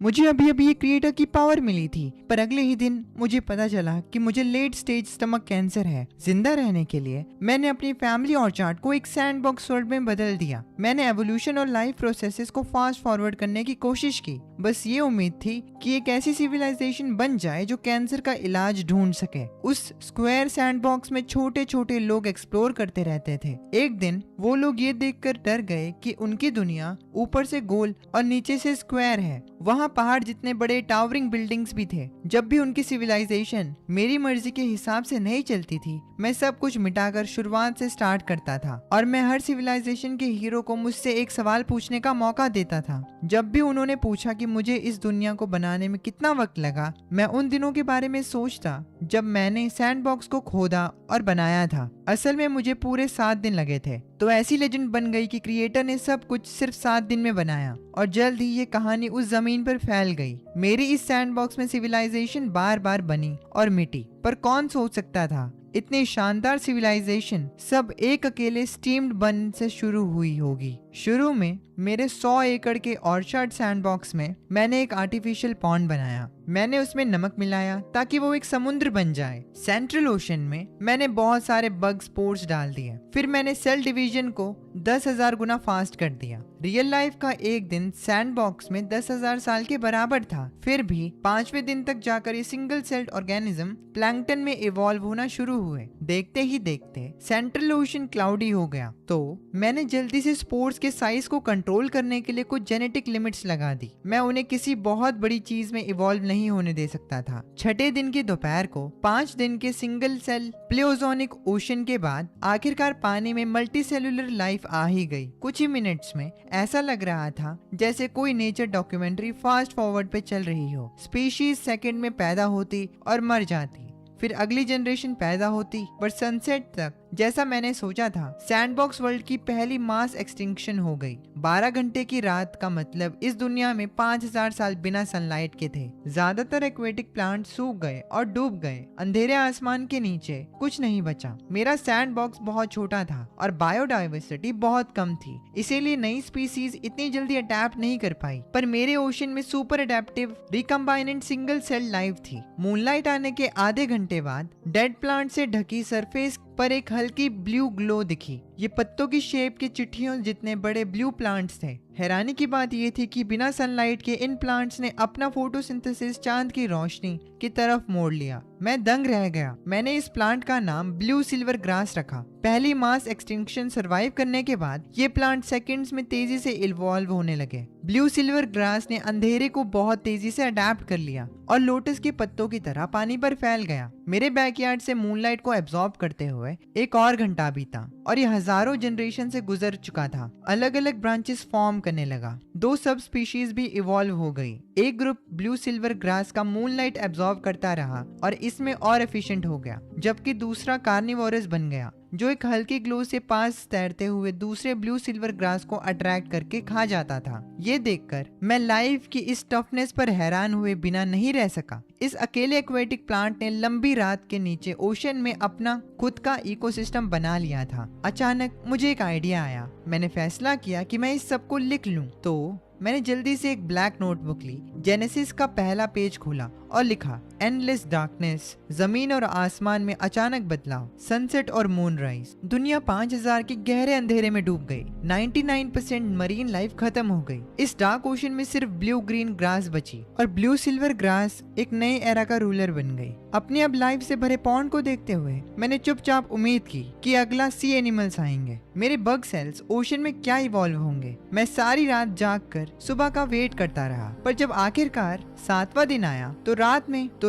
मुझे अभी अभी ये क्रिएटर की पावर मिली थी, पर अगले ही दिन मुझे पता चला कि मुझे लेट स्टेज स्टमक कैंसर है। जिंदा रहने के लिए मैंने अपनी फैमिली ऑर्चार्ड को एक सैंडबॉक्स वर्ल्ड में बदल दिया। मैंने एवोल्यूशन और लाइफ प्रोसेसेस को फास्ट फॉरवर्ड करने की कोशिश की, बस ये उम्मीद थी कि एक ऐसी सिविलाइजेशन बन जाए जो कैंसर का इलाज ढूंढ सके। उस स्क्वायर सैंडबॉक्स में छोटे छोटे लोग एक्सप्लोर करते रहते थे। एक दिन वो लोग ये देखकर डर गए कि उनकी दुनिया ऊपर से गोल और नीचे से स्क्वायर है। वहाँ पहाड़ जितने बड़े टावरिंग बिल्डिंग्स भी थे। जब भी उनकी सिविलाइजेशन मेरी मर्जी के हिसाब से नहीं चलती थी, मैं सब कुछ मिटाकर शुरुआत से स्टार्ट करता था और मैं हर सिविलाइजेशन के हीरो को मुझसे एक सवाल पूछने का मौका देता था। जब भी उन्होंने पूछा कि मुझे इस दुनिया को बनाने में कितना वक्त लगा, मैं उन दिनों के बारे में सोचता जब मैंने सैंडबॉक्स को खोदा और बनाया था। असल में मुझे पूरे 7 दिन लगे थे। तो ऐसी लेजेंड बन गई कि क्रिएटर ने सब कुछ सिर्फ 7 दिन में बनाया और जल्द ही ये कहानी उस जमीन पर फैल गई। मेरी इस सैंडबॉक्स में सिविलाइजेशन बार बार बनी और मिटी, पर कौन सोच सकता था इतनी शानदार सिविलाइजेशन सब एक अकेले स्टीम्ड बन से शुरू हुई होगी। शुरू में मेरे 100 एकड़ के ऑर्चार्ड सैंडबॉक्स में मैंने एक आर्टिफिशियल पॉन्ड बनाया। मैंने उसमें नमक मिलाया ताकि वो एक समुद्र बन जाए। सेंट्रल ओशन में मैंने बहुत सारे बग स्पोर्स डाल दिए। फिर मैंने सेल डिवीजन को 10,000 गुना फास्ट कर दिया। रियल लाइफ का एक दिन सैंडबॉक्स में 10,000 साल के बराबर था। फिर भी 5वें दिन तक जाकर ये सिंगल सेल्ड ऑर्गेनिज्म प्लैंकटन में इवॉल्व होना शुरू हुए। देखते ही देखते सेंट्रल ओशन क्लाउडी हो गया, तो मैंने जल्दी से स्पोर्स के साइज को कंट्रोल करने के लिए कुछ जेनेटिक लिमिट्स लगा दी। मैं उन्हें किसी बहुत बड़ी चीज में इवॉल्व नहीं होने दे सकता था। छठे दिन की दोपहर को 5 दिन के सिंगल सेल प्लेओजोनिक ओशन के बाद आखिरकार पानी में मल्टी सेलुलर लाइफ आ ही गई। कुछ ही मिनट्स में ऐसा लग रहा था जैसे कोई नेचर डॉक्यूमेंट्री फास्ट फॉरवर्ड पे चल रही हो। स्पीशीज सेकंड में पैदा होती और मर जाती, फिर अगली जनरेशन पैदा होती, पर सनसेट तक जैसा मैंने सोचा था सैंडबॉक्स वर्ल्ड की पहली मास एक्सटिंक्शन हो गई। 12 घंटे की रात का मतलब इस दुनिया में 5000 साल बिना सनलाइट के थे। ज्यादातर एक्वेटिक प्लांट सूख गए और डूब गए। अंधेरे आसमान के नीचे कुछ नहीं बचा। मेरा सैंडबॉक्स बहुत छोटा था और बायोडाइवर्सिटी बहुत कम थी, इसीलिए नई स्पीसीज इतनी जल्दी अडेप्ट नहीं कर पाई। पर मेरे ओशन में super adaptive recombinant single cell life थी। मूनलाइट आने के आधे घंटे बाद डेड प्लांट से ढकी सरफेस पर एक हल्की ब्लू ग्लो दिखी। ये पत्तों की शेप के चिट्ठियों जितने बड़े ब्लू प्लांट्स थे। हैरानी की बात यह थी कि बिना सनलाइट के इन प्लांट्स ने अपना फोटोसिंथेसिस चांद की रोशनी की तरफ मोड़ लिया। मैं दंग रह गया। मैंने इस प्लांट का नाम ब्लू सिल्वर ग्रास रखा। पहली मास एक्सटिंक्शन सरवाइव करने के बाद ये प्लांट सेकंड्स में तेजी से इवॉल्व होने लगे। ब्लू सिल्वर ग्रास ने अंधेरे को बहुत तेजी से अडेप्ट कर लिया और लोटस के पत्तों की तरह पानी पर फैल गया। मेरे बैकयार्ड से मूनलाइट को एब्जॉर्ब करते हुए एक और घंटा बीता और ये हजारों जनरेशन से गुजर चुका था। अलग अलग ब्रांचेस फॉर्म करने लगा। 2 सब स्पीशीज भी इवॉल्व हो गई। एक ग्रुप ब्लू सिल्वर ग्रास का मूनलाइट एब्जॉर्ब करता रहा और इसमें और एफिशिएंट हो गया, जबकि दूसरा कार्निवोरस बन गया जो एक हल्की ग्लो से पास तैरते हुए दूसरे ब्लू सिल्वर ग्रास को अट्रैक्ट करके खा जाता था। ये देखकर मैं लाइफ की इस टफनेस पर हैरान हुए बिना नहीं रह सका। इस अकेले एक्वेटिक प्लांट ने लंबी रात के नीचे ओशन में अपना खुद का इकोसिस्टम बना लिया था। अचानक मुझे एक आइडिया आया। मैंने फैसला किया कि मैं इस सब को लिख लूं। तो मैंने जल्दी से एक ब्लैक नोटबुक ली, जेनेसिस का पहला पेज खोला और लिखा एंडलेस डार्कनेस। जमीन और आसमान में अचानक बदलाव, सनसेट और मूनराइज। दुनिया 5000 के गहरे अंधेरे में डूब गई। 99% मरीन लाइफ खत्म हो गई। इस डार्क ओशन में सिर्फ ब्लू ग्रीन ग्रास बची और ब्लू सिल्वर ग्रास एक नए एरा का रूलर बन गई। अपनी अब लाइफ से भरे पॉन्ड को देखते हुए मैंने चुपचाप उम्मीद की कि अगला सी एनिमल्स आएंगे। मेरे बग सेल्स ओशन में क्या इवॉल्व होंगे। मैं सारी रात जाग कर सुबह का वेट करता रहा, पर जब आखिरकार 7वां दिन आया तो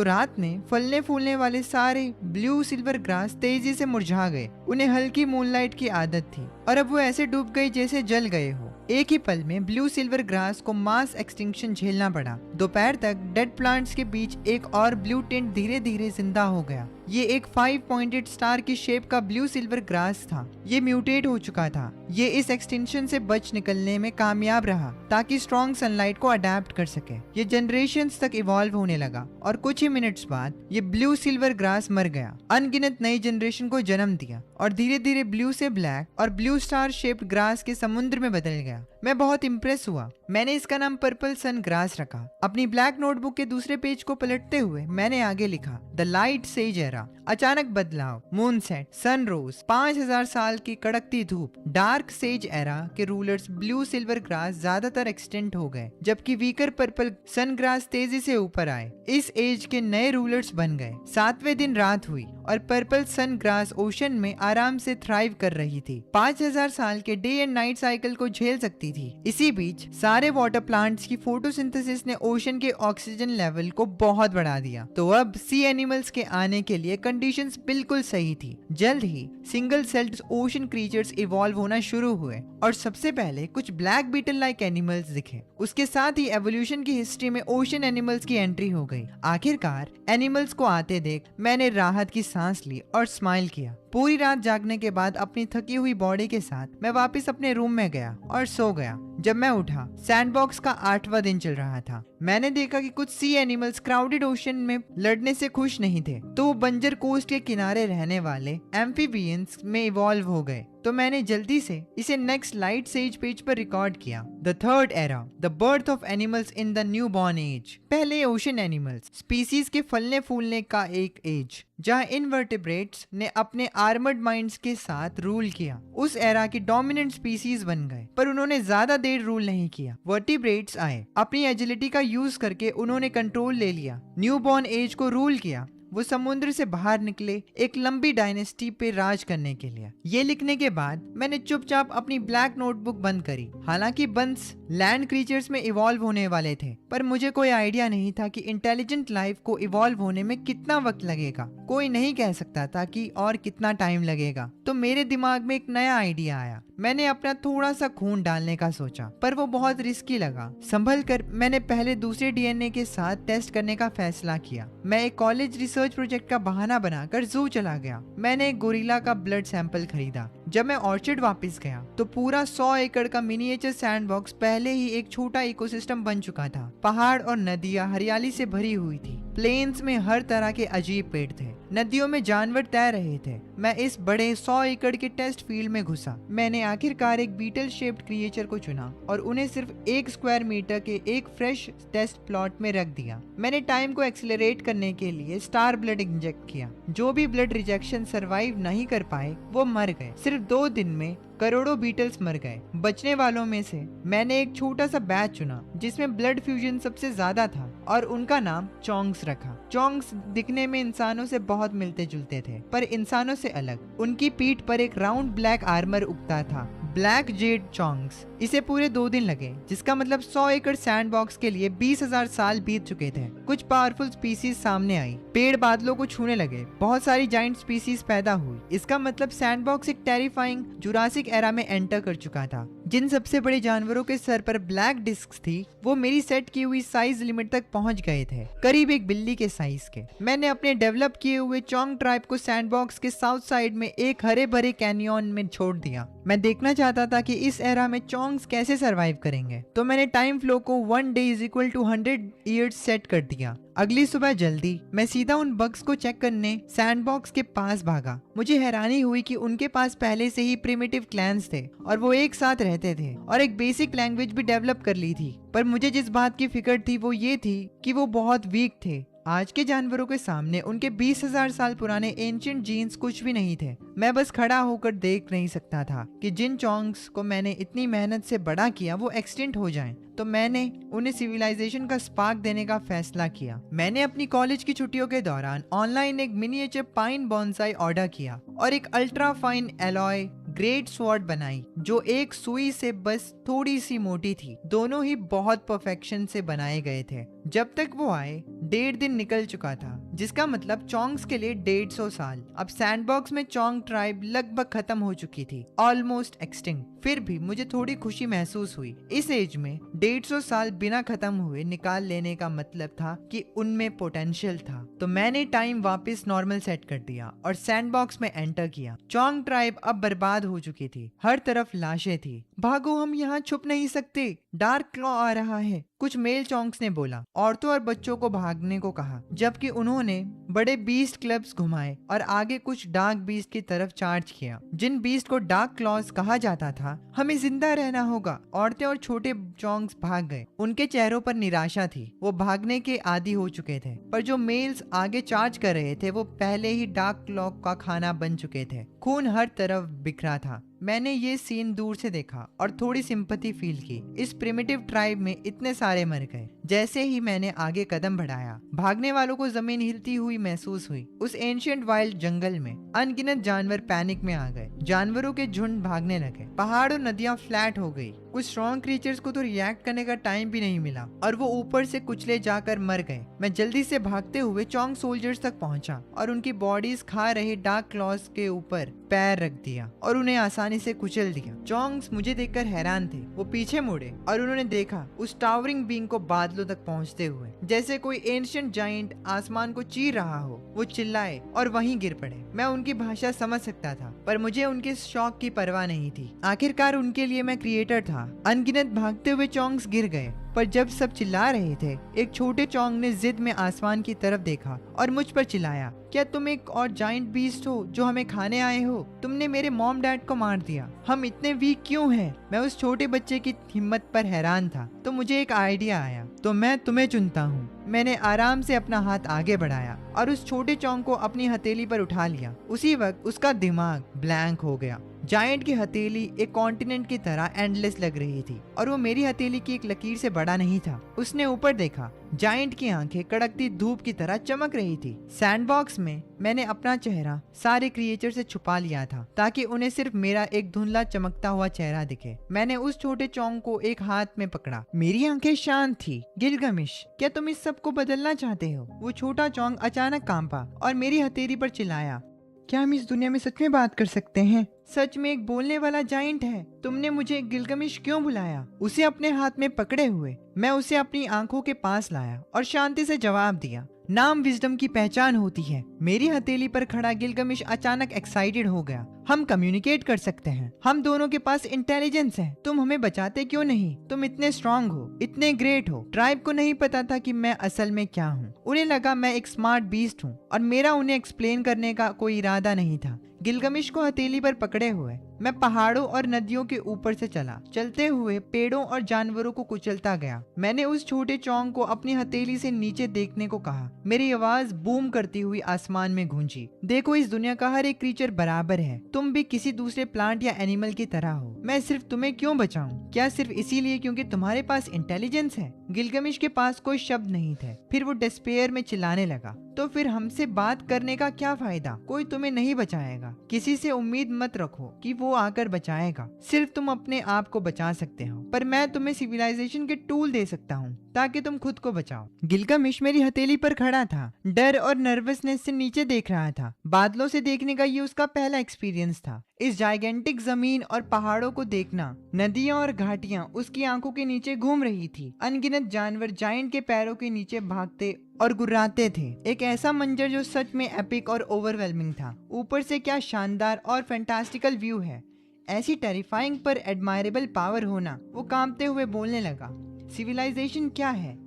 रात में फलने फूलने वाले सारे ब्लू सिल्वर ग्रास तेजी से मुरझा गए। उन्हें हल्की मूनलाइट की आदत थी और अब वो ऐसे डूब गई जैसे जल गए हो। एक ही पल में ब्लू सिल्वर ग्रास को मास एक्सटिंक्शन झेलना पड़ा। दोपहर तक डेड प्लांट्स के बीच एक और ब्लू टिंट धीरे धीरे जिंदा हो गया। ये एक 5 पॉइंटेड स्टार की शेप का ब्लू सिल्वर ग्रास था। ये म्यूटेट हो चुका था। ये इस एक्सटेंशन से बच निकलने में कामयाब रहा ताकि स्ट्रॉन्ग सनलाइट को अडेप्ट कर सके। ये जनरेशंस तक इवॉल्व होने लगा और कुछ ही मिनट्स बाद ये ब्लू सिल्वर ग्रास मर गया। अनगिनत नई जनरेशन को जन्म दिया और धीरे धीरे ब्लू से ब्लैक और ब्लू स्टार शेप्ड ग्रास के समुद्र में बदल गया। मैं बहुत इम्प्रेस हुआ। मैंने इसका नाम पर्पल सन ग्रास रखा। अपनी ब्लैक नोटबुक के दूसरे पेज को पलटते हुए मैंने आगे लिखा, द लाइट सेज एरा। अचानक बदलाव, मून सेट, सन रोज, 5000 साल की कड़कती धूप। डार्क सेज एरा के रूलर्स ब्लू सिल्वर ग्रास ज्यादातर एक्सटेंट हो गए, जबकि वीकर पर्पल सन ग्रास तेजी से ऊपर आए। इस एज के नए रूलर्स बन गए। 7वें दिन रात हुई और पर्पल सन ग्रास ओशन में आराम से थ्राइव कर रही थी। 5000 साल के डे एंड नाइट साइकिल को झेल सकती थी। इसी बीच सारे वाटर प्लांट्स की फोटोसिंथेसिस ने ओशन के ऑक्सीजन लेवल को बहुत बढ़ा दिया। तो अब सी एनिमल्स के आने के लिए कंडीशंस बिल्कुल सही थी। जल्द ही single celled ocean creatures evolve होना शुरू हुए और सबसे पहले कुछ ब्लैक बीटल लाइक एनिमल्स दिखे। उसके साथ ही एवोल्यूशन की हिस्ट्री में ओशन एनिमल्स की एंट्री हो गई। आखिरकार एनिमल्स को आते देख मैंने राहत की सांस ली और स्माइल किया। पूरी रात जागने के बाद अपनी थकी हुई बॉडी के साथ मैं वापस अपने रूम में गया और सो गया। जब मैं उठा, सैंडबॉक्स का 8वां दिन चल रहा था। मैंने देखा कि कुछ सी एनिमल्स क्राउडेड ओशन में लड़ने से खुश नहीं थे, तो वो बंजर कोस्ट के किनारे रहने वाले एम्फीबियंस में इवॉल्व हो गए। तो मैंने जल्दी से इसे नेक्स्ट लाइट सेज पेज पर रिकॉर्ड किया। The third era, the birth of animals in the new born age. पहले ओशन एनिमल्स, स्पीसीज के फलने फूलने का एक एज, जहां इनवर्टिब्रेट्स ने अपने आर्मर्ड माइंड्स के साथ रूल किया। उस एरा की डोमिनेंट स्पीसीज बन गए, पर उन्होंने ज्यादा देर रूल नहीं किया। वर्टिब्रेट्स आए, अपनी एजिलिटी का यूज करके उन्होंने कंट्रोल ले लिया, न्यू बॉर्न एज को रूल किया। वो समुद्र से बाहर निकले एक लंबी डायनेस्टी पे राज करने के लिए। ये लिखने के बाद मैंने चुपचाप अपनी ब्लैक नोटबुक बंद करी। हालांकि बंस लैंड क्रीचर्स में इवॉल्व होने वाले थे, पर मुझे कोई आइडिया नहीं था कि इंटेलिजेंट लाइफ को इवॉल्व होने में कितना वक्त लगेगा। कोई नहीं कह सकता था कि और कितना टाइम लगेगा। तो मेरे दिमाग में एक नया आइडिया आया। मैंने अपना थोड़ा सा खून डालने का सोचा, पर वो बहुत रिस्की लगा। संभल कर मैंने पहले दूसरे डीएनए के साथ टेस्ट करने का फैसला किया। मैं एक कॉलेज रिसर्च प्रोजेक्ट का बहाना बनाकर जू चला गया। मैंने एक गोरिल्ला का ब्लड सैंपल खरीदा। जब मैं ऑर्चिड वापस गया तो पूरा 100 एकड़ का मिनिएचर सैंडबॉक्स पहले ही एक छोटा इकोसिस्टम बन चुका था। पहाड़ और नदियां हरियाली से भरी हुई थी। प्लेन्स में हर तरह के अजीब पेड़ थे। नदियों में जानवर तैर रहे थे। मैं इस बड़े 100 एकड़ के टेस्ट फील्ड में घुसा। मैंने आखिरकार एक बीटल शेप्ड क्रिएचर को चुना और उन्हें सिर्फ 1 स्क्वायर मीटर के एक फ्रेश टेस्ट प्लॉट में रख दिया। मैंने टाइम को एक्सेलरेट करने के लिए स्टार ब्लड इंजेक्ट किया। जो भी ब्लड रिजेक्शन सरवाइव नहीं कर पाए वो मर गए। सिर्फ 2 दिन में करोड़ों बीटल्स मर गए। बचने वालों में से मैंने एक छोटा सा बैच चुना जिसमें ब्लड फ्यूजन सबसे ज्यादा था और उनका नाम चोंग्स रखा। चोंग्स दिखने में इंसानों से बहुत मिलते जुलते थे, पर इंसानों से अलग। उनकी पीठ पर एक राउंड ब्लैक आर्मर उगता था, ब्लैक जेड चोंग्स। इसे पूरे 2 दिन लगे, जिसका मतलब 100 एकड़ सैंडबॉक्स के लिए 20,000 साल बीत चुके थे। कुछ पावरफुल स्पीसीज सामने आई। पेड़ बादलों को छूने लगे। बहुत सारी जाइंट स्पीसीज पैदा हुई। इसका मतलब सैंडबॉक्स एक टेरिफाइंग जुरासिक एरा में एंटर कर चुका था। जिन सबसे बड़े जानवरों के सर पर ब्लैक डिस्क थी, वो मेरी सेट की हुई साइज लिमिट तक पहुंच गए थे, करीब एक बिल्ली के साइज के। मैंने अपने डेवलप किए हुए चोंग ट्राइब को सैंडबॉक्स के साउथ साइड में एक हरे भरे कैनियन में छोड़ दिया। मैं देखना चाहता था कि इस एरा में चोंग्स कैसे सरवाइव करेंगे। तो मैंने टाइम फ्लो को 1 day = 100 years सेट कर दिया। अगली सुबह जल्दी मैं सीधा उन बग्स को चेक करने सैंडबॉक्स के पास भागा। मुझे हैरानी हुई कि उनके पास पहले से ही प्रिमिटिव क्लैंस थे और वो एक साथ रहते थे और एक बेसिक लैंग्वेज भी डेवलप कर ली थी। पर मुझे जिस बात की फिक्र थी वो ये थी कि वो बहुत वीक थे। आज के जानवरों के सामने उनके 20,000 साल पुराने एंशिएंट जीन्स कुछ भी नहीं थे। मैं बस खड़ा होकर देख नहीं सकता था कि जिन चोंग्स को मैंने इतनी मेहनत से बड़ा किया वो एक्सटिंक्ट हो जाएं। तो मैंने उन्हें सिविलाइजेशन का स्पार्क देने का फैसला किया। मैंने अपनी कॉलेज की छुट्टियों के दौरान ऑनलाइन एक मिनिएचर पाइन बॉन्साई ऑर्डर किया और एक ultra fine alloy great sword बनाई जो एक सुई से बस थोड़ी सी मोटी थी। दोनों ही बहुत परफेक्शन से बनाए गए थे। जब तक वो आए 1.5 दिन निकल चुका था, जिसका मतलब चोंग्स के लिए 150 साल। अब सैंडबॉक्स में चोंग ट्राइब लगभग खत्म हो चुकी थी, ऑलमोस्ट एक्सटिंक्ट। फिर भी मुझे थोड़ी खुशी महसूस हुई। इस एज में 150 साल बिना खत्म हुए निकाल लेने का मतलब था कि उनमें पोटेंशियल था। तो मैंने टाइम वापस नॉर्मल सेट कर दिया और सैंडबॉक्स में एंटर किया। चोंग ट्राइब अब बर्बाद हो चुकी थी। हर तरफ लाशें थी। भागो, हम यहाँ छुप नहीं सकते, डार्क क्लॉ आ रहा है, कुछ मेल चोंग्स ने बोला। औरतों और बच्चों को भागने को कहा, जबकि उन्होंने उन्होंने बड़े बीस्ट क्लब्स घुमाए और आगे कुछ डार्क बीस्ट की तरफ चार्ज किया, जिन बीस्ट को डार्क क्लॉज कहा जाता था। हमें जिंदा रहना होगा। औरतें और छोटे चोंग्स भाग गए। उनके चेहरों पर निराशा थी। वो भागने के आदी हो चुके थे, पर जो मेल्स आगे चार्ज कर रहे थे वो पहले ही डार्क क्लॉक का खाना बन चुके थे। खून हर तरफ बिखरा था। मैंने ये सीन दूर से देखा और थोड़ी सिंपैथी फील की। इस प्रिमिटिव ट्राइब में इतने सारे मर गए। जैसे ही मैंने आगे कदम बढ़ाया, भागने वालों को जमीन हिलती हुई महसूस हुई। उस एंशिएंट वाइल्ड जंगल में अनगिनत जानवर पैनिक में आ गए। जानवरों के झुंड भागने लगे। पहाड़ और नदियां फ्लैट हो गई। कुछ स्ट्रॉन्ग क्रीचर्स को तो रिएक्ट करने का टाइम भी नहीं मिला और वो ऊपर से कुचले जाकर मर गए। मैं जल्दी से भागते हुए चोंग सोल्जर्स तक पहुंचा और उनकी बॉडीज खा रहे डार्क क्लॉज के ऊपर पैर रख दिया और उन्हें आसानी से कुचल दिया। चोंग्स मुझे देखकर हैरान थे। वो पीछे मुड़े और उन्होंने देखा उस टावरिंग बींग को बादलों तक पहुंचते हुए, जैसे कोई एंशिएंट जायंट आसमान को चीर रहा हो। वो चिल्लाए और वहीं गिर पड़े। मैं उनकी भाषा समझ सकता था, पर मुझे उनके शौक की परवाह नहीं थी। आखिरकार उनके लिए मैं क्रिएटर था। अनगिनत भागते हुए चोंग्स गिर गए, पर जब सब चिल्ला रहे थे, एक छोटे चोंग ने जिद में आसमान की तरफ देखा और मुझ पर चिल्लाया, क्या तुम एक और जायंट बीस्ट हो जो हमें खाने आए हो? तुमने मेरे मॉम डैड को मार दिया। हम इतने वीक क्यों हैं? मैं उस छोटे बच्चे की हिम्मत पर हैरान था। तो मुझे एक आइडिया आया। तो मैं तुम्हें चुनता हूँ। मैंने आराम से अपना हाथ आगे बढ़ाया और उस छोटे चोंग को अपनी हथेली पर उठा लिया। उसी वक्त उसका दिमाग ब्लैंक हो गया। जायंट की हथेली एक कॉन्टिनेंट की तरह एंडलेस लग रही थी और वो मेरी हथेली की एक लकीर से बड़ा नहीं था। उसने ऊपर देखा। जायंट की आंखें कड़कती धूप की तरह चमक रही थी। सैंडबॉक्स में मैंने अपना चेहरा सारे क्रिएचर से छुपा लिया था ताकि उन्हें सिर्फ मेरा एक धुंधला चमकता हुआ चेहरा दिखे। मैंने उस छोटे चोंग को एक हाथ में पकड़ा। मेरी आंखें शांत थी। गिलगमिश, क्या तुम इस सब को बदलना चाहते हो? वो छोटा चोंग अचानक कांपा और मेरी हथेली पर चिल्लाया, क्या हम इस दुनिया में सच में बात कर सकते हैं? सच में एक बोलने वाला जायंट है। तुमने मुझे गिलगमिश क्यों बुलाया? उसे अपने हाथ में पकड़े हुए मैं उसे अपनी आंखों के पास लाया और शांति से जवाब दिया, नाम विजडम की पहचान होती है। मेरी हथेली पर खड़ा गिलगमिश अचानक एक्साइटेड हो गया। हम कम्युनिकेट कर सकते हैं। हम दोनों के पास इंटेलिजेंस है। तुम हमें बचाते क्यों नहीं? तुम इतने स्ट्रांग हो, इतने ग्रेट हो। ट्राइब को नहीं पता था कि मैं असल में क्या हूँ। उन्हें लगा मैं एक स्मार्ट बीस्ट हूँ और मेरा उन्हें एक्सप्लेन करने का कोई इरादा नहीं था। गिलगमिश को हथेली पर पकड़े हुए मैं पहाड़ों और नदियों के ऊपर से चला, चलते हुए पेड़ों और जानवरों को कुचलता गया। मैंने उस छोटे चोंग को अपनी हथेली से नीचे देखने को कहा। मेरी आवाज बूम करती हुई आसमान में गूंजी, देखो इस दुनिया का हर एक क्रीचर बराबर है। तुम भी किसी दूसरे प्लांट या एनिमल की तरह हो। मैं सिर्फ तुम्हें क्यों बचाऊं? क्या सिर्फ इसीलिए क्योंकि तुम्हारे पास इंटेलिजेंस है? गिलगमिश के पास कोई शब्द नहीं थे। फिर वो डिस्पेयर में चिल्लाने लगा, तो फिर हमसे बात करने का क्या फायदा? कोई तुम्हें नहीं बचाएगा। किसी से उम्मीद मत रखो कि वो आकर बचाएगा। सिर्फ तुम अपने आप को बचा सकते हो, पर मैं तुम्हें सिविलाइजेशन के टूल दे सकता हूँ ताकि तुम खुद को बचाओ। गिलगमिश मेरी हथेली पर खड़ा था, डर और नर्वसनेस से नीचे देख रहा था। बादलों से देखने का ये उसका पहला एक्सपीरियंस था। इस जाइगेंटिक जमीन और पहाड़ों को देखना, नदियां और घाटियां उसकी आंखों के नीचे घूम रही थी। अनगिनत जानवर जायंट के पैरों के नीचे भागते और गुर्राते थे। एक ऐसा मंजर जो सच में एपिक और ओवरवेलमिंग था। ऊपर से क्या शानदार और फैंटास्टिकल व्यू है। ऐसी टेरिफाइंग पर एडमायरेबल पावर होना। वो कांपते हुए बोलने लगा, सिविलाइजेशन क्या है?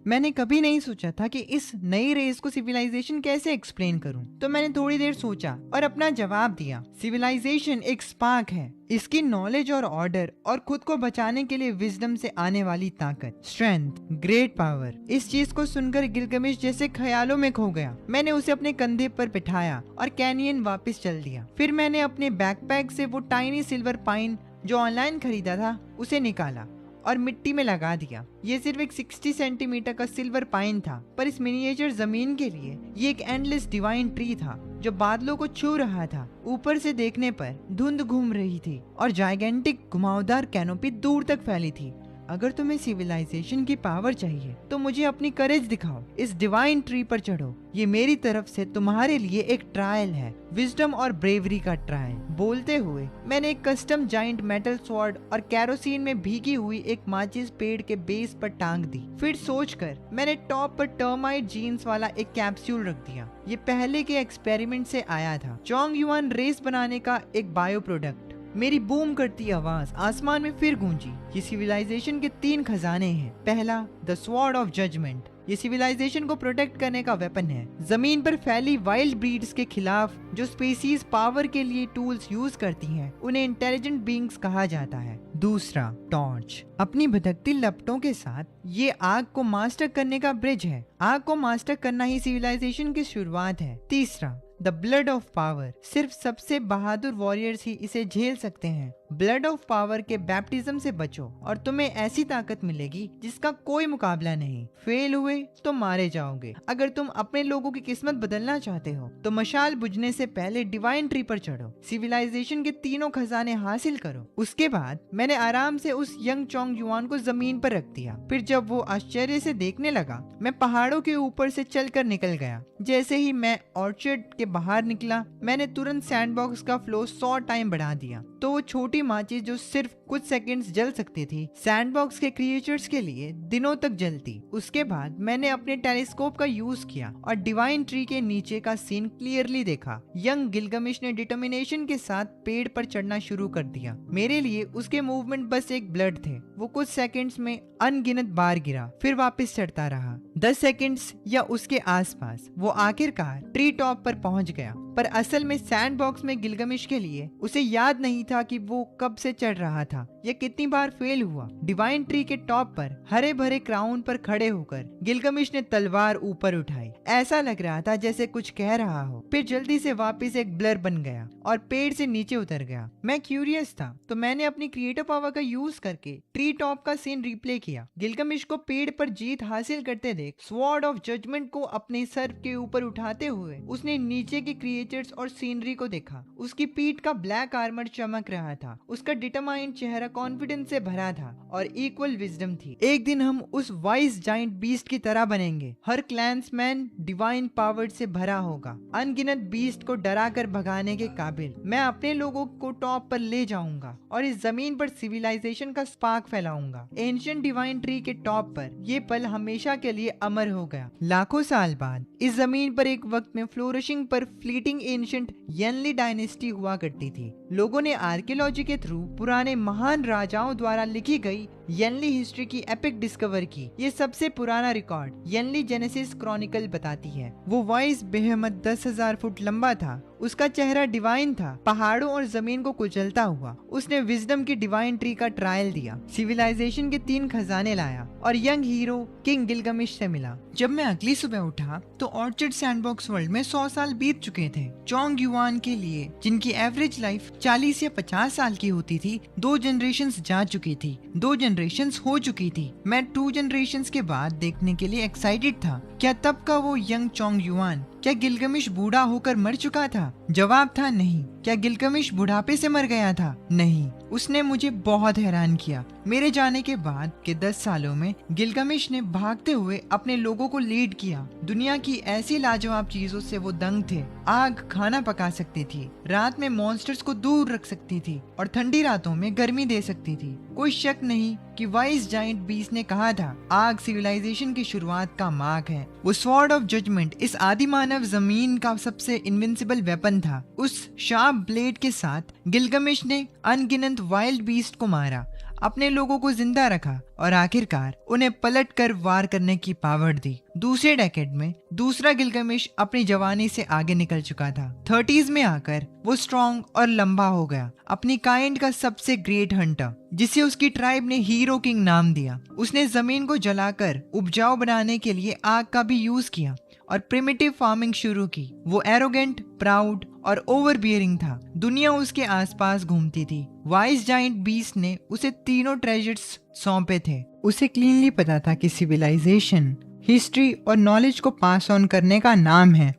मैंने कभी नहीं सोचा था कि इस नई रेस को सिविलाइजेशन कैसे एक्सप्लेन करूं। तो मैंने थोड़ी देर सोचा और अपना जवाब दिया, सिविलाइजेशन एक स्पार्क है। इसकी नॉलेज और ऑर्डर और खुद को बचाने के लिए विजडम से आने वाली ताकत, स्ट्रेंथ, ग्रेट पावर। इस चीज को सुनकर गिलगमिश जैसे ख्यालों में खो गया। मैंने उसे अपने कंधे पर बिठाया और कैनियन वापस चल दिया। फिर मैंने अपने बैकपैक से वो टाइनी सिल्वर पाइन जो ऑनलाइन खरीदा था उसे निकाला और मिट्टी में लगा दिया। ये सिर्फ एक 60 सेंटीमीटर का सिल्वर पाइन था, पर इस मिनिएचर जमीन के लिए ये एक एंडलेस डिवाइन ट्री था जो बादलों को छू रहा था। ऊपर से देखने पर धुंध घूम रही थी और जाइगेंटिक घुमावदार कैनोपी दूर तक फैली थी। अगर तुम्हें सिविलाइजेशन की पावर चाहिए तो मुझे अपनी करेज दिखाओ। इस डिवाइन ट्री पर चढ़ो। ये मेरी तरफ से तुम्हारे लिए एक ट्रायल है, विजडम और ब्रेवरी का ट्रायल। बोलते हुए मैंने एक कस्टम जाइंट मेटल स्वॉर्ड और कैरोसिन में भीगी हुई एक माचिस पेड़ के बेस पर टांग दी। फिर सोचकर मैंने टॉप पर टर्माइट जीन्स वाला एक कैप्सूल रख दिया। ये पहले के एक्सपेरिमेंट से आया था, चोंग युआन रेस बनाने का एक बायो प्रोडक्ट। मेरी बूम करती आवाज आसमान में फिर गूंजी। ये सिविलाइजेशन के 3 खजाने हैं। पहला, द स्वॉर्ड ऑफ जजमेंट, ये सिविलाइजेशन को प्रोटेक्ट करने का वेपन है। जमीन पर फैली वाइल्ड ब्रीड्स के खिलाफ जो स्पीसीज पावर के लिए टूल्स यूज करती हैं, उन्हें इंटेलिजेंट बीइंग्स कहा जाता है। दूसरा, टॉर्च। अपनी भटकती लपटों के साथ ये आग को मास्टर करने का ब्रिज है। आग को मास्टर करना ही सिविलाइजेशन की शुरुआत है। तीसरा, द ब्लड ऑफ पावर। सिर्फ सबसे बहादुर वॉरियर्स ही इसे झेल सकते हैं। ब्लड ऑफ पावर के बैप्टिज्म से बचो और तुम्हें ऐसी ताकत मिलेगी जिसका कोई मुकाबला नहीं। फेल हुए तो मारे जाओगे। अगर तुम अपने लोगों की किस्मत बदलना चाहते हो तो मशाल बुझने से पहले डिवाइन ट्री पर चढ़ो, सिविलाइजेशन के तीनों खजाने हासिल करो। उसके बाद मैंने आराम से उस यंग चोंग युआन को जमीन पर रख दिया। फिर जब वो आश्चर्य से देखने लगा, मैं पहाड़ों के ऊपर से चलकर निकल गया। जैसे ही मैं ऑर्चर्ड के बाहर निकला, मैंने तुरंत सैंडबॉक्स का फ्लो 100 टाइम बढ़ा दिया। तो वो छोटी माचिस जो सिर्फ कुछ सेकंड्स जल सकती थी, सैंडबॉक्स के क्रिएचर्स के लिए दिनों तक जलती। उसके बाद मैंने अपने टेलीस्कोप का यूज किया और डिवाइन ट्री के नीचे का सीन क्लियरली देखा। यंग गिलगमिश ने डिटर्मिनेशन के साथ पेड़ पर चढ़ना शुरू कर दिया। मेरे लिए उसके मूवमेंट बस एक ब्लड थे। वो कुछ सेकंड्स में अनगिनत बार गिरा, फिर वापस चढ़ता रहा। 10 सेकंड्स या उसके आसपास वो आखिरकार ट्री टॉप पर पहुंच गया। पर असल में सैंडबॉक्स में गिलगमिश के लिए उसे याद नहीं था कि वो कब से चढ़ रहा था या कितनी बार फेल हुआ। डिवाइन ट्री के टॉप पर हरे भरे क्राउन पर खड़े होकर गिलगमिश ने तलवार ऊपर उठाई। ऐसा लग रहा था जैसे कुछ कह रहा हो, फिर जल्दी से वापस एक ब्लर बन गया और पेड़ से नीचे उतर गया। मैं क्यूरियस था तो मैंने अपनी क्रिएटिव पावर का यूज करके ट्री टॉप का सीन रिप्ले किया। गिलगमिश को पेड़ पर जीत हासिल करते देख स्वॉर्ड ऑफ जजमेंट को अपने सर के ऊपर उठाते हुए उसने नीचे के क्रिएचर्स और सीनरी को देखा। उसकी पीठ का ब्लैक आर्मर चमक रहा था। उसका डिटरमाइंड चेहरा कॉन्फिडेंस से भरा था और इक्वल विजडम थी। एक दिन हम उस वाइज जाइंट बीस्ट की तरह बनेंगे। हर क्लैंसमैन डिवाइन पावर से भरा होगा, अनगिनत बीस्ट को डरा कर भगाने के काबिल। मैं अपने लोगों को टॉप पर ले जाऊंगा और इस जमीन पर सिविलाइजेशन का स्पार्क फैलाऊंगा। एंशिएंट डिवाइन ट्री के टॉप पर ये पल हमेशा के लिए अमर हो गया। लाखों साल बाद इस जमीन पर एक वक्त में फ्लोरिशिंग पर फ्लीटिंग एंशिएंट यनली डायनेस्टी हुआ करती थी। लोगों ने आर्कियोलॉजी के थ्रू पुराने महान राजाओं द्वारा लिखी गई यनली हिस्ट्री की एपिक डिस्कवर की। ये सबसे पुराना रिकॉर्ड यनली जेनेसिस क्रॉनिकल बताती है। वो वाइज बेहमत 10,000 फुट लंबा था। उसका चेहरा डिवाइन था, पहाड़ों और जमीन को कुचलता हुआ। उसने विजडम की डिवाइन ट्री का ट्रायल दिया, सिविलाइजेशन के 3 खजाने लाया और यंग हीरो किंग गिलगमिश से मिला। जब मैं अगली सुबह उठा तो ऑर्चर्ड सैंडबॉक्स वर्ल्ड में 100 साल बीत चुके थे। चोंग युआन के लिए, जिनकी एवरेज लाइफ 40 या 50 साल की होती थी, 2 जनरेशंस जा चुकी थी, 2 जनरेशंस हो चुकी थी। मैं 2 जनरेशंस के बाद देखने के लिए एक्साइटेड था। क्या तब का वो यंग चोंग युआन, क्या गिलगमिश बूढ़ा होकर मर चुका था? जवाब था नहीं। क्या गिलगमिश बुढ़ापे से मर गया था? नहीं। उसने मुझे बहुत हैरान किया। मेरे जाने के बाद के 10 सालों में गिलगमिश ने भागते हुए अपने लोगों को लीड किया। दुनिया की ऐसी लाजवाब चीजों से वो दंग थे। आग खाना पका सकती थी, रात में मॉन्स्टर्स को दूर रख सकती थी और ठंडी रातों में गर्मी दे सकती थी। कोई शक नहीं कि वाइज जाइंट बीस्ट ने कहा था, आग सिविलाइजेशन की शुरुआत का मार्क है। वो स्वॉर्ड ऑफ जजमेंट इस आदि मानव जमीन का सबसे इनविंसिबल वेपन था। उस शार्प ब्लेड के साथ गिलगमिश ने अनगिनत वाइल्ड बीस्ट को मारा, अपने लोगों को जिंदा रखा और आखिरकार उन्हें पलट कर वार करने की पावर दी। दूसरे डेकेड में दूसरा गिलगमिश अपनी जवानी से आगे निकल चुका था। 30s में आकर वो स्ट्रॉन्ग और लंबा हो गया, अपनी काइंड का सबसे ग्रेट हंटर, जिसे उसकी ट्राइब ने हीरो किंग नाम दिया। उसने जमीन को जलाकर उपजाऊ बनाने के लिए आग का भी यूज किया और प्रिमिटिव फार्मिंग शुरू की। वो एरोगेंट, प्राउड और ओवरबियरिंग था। दुनिया उसके आसपास घूमती थी। वाइज जाइंट बीस्ट ने उसे तीनों ट्रेजर्स सौंपे थे। उसे क्लीनली पता था कि सिविलाइजेशन, हिस्ट्री और नॉलेज को पास ऑन करने का नाम है,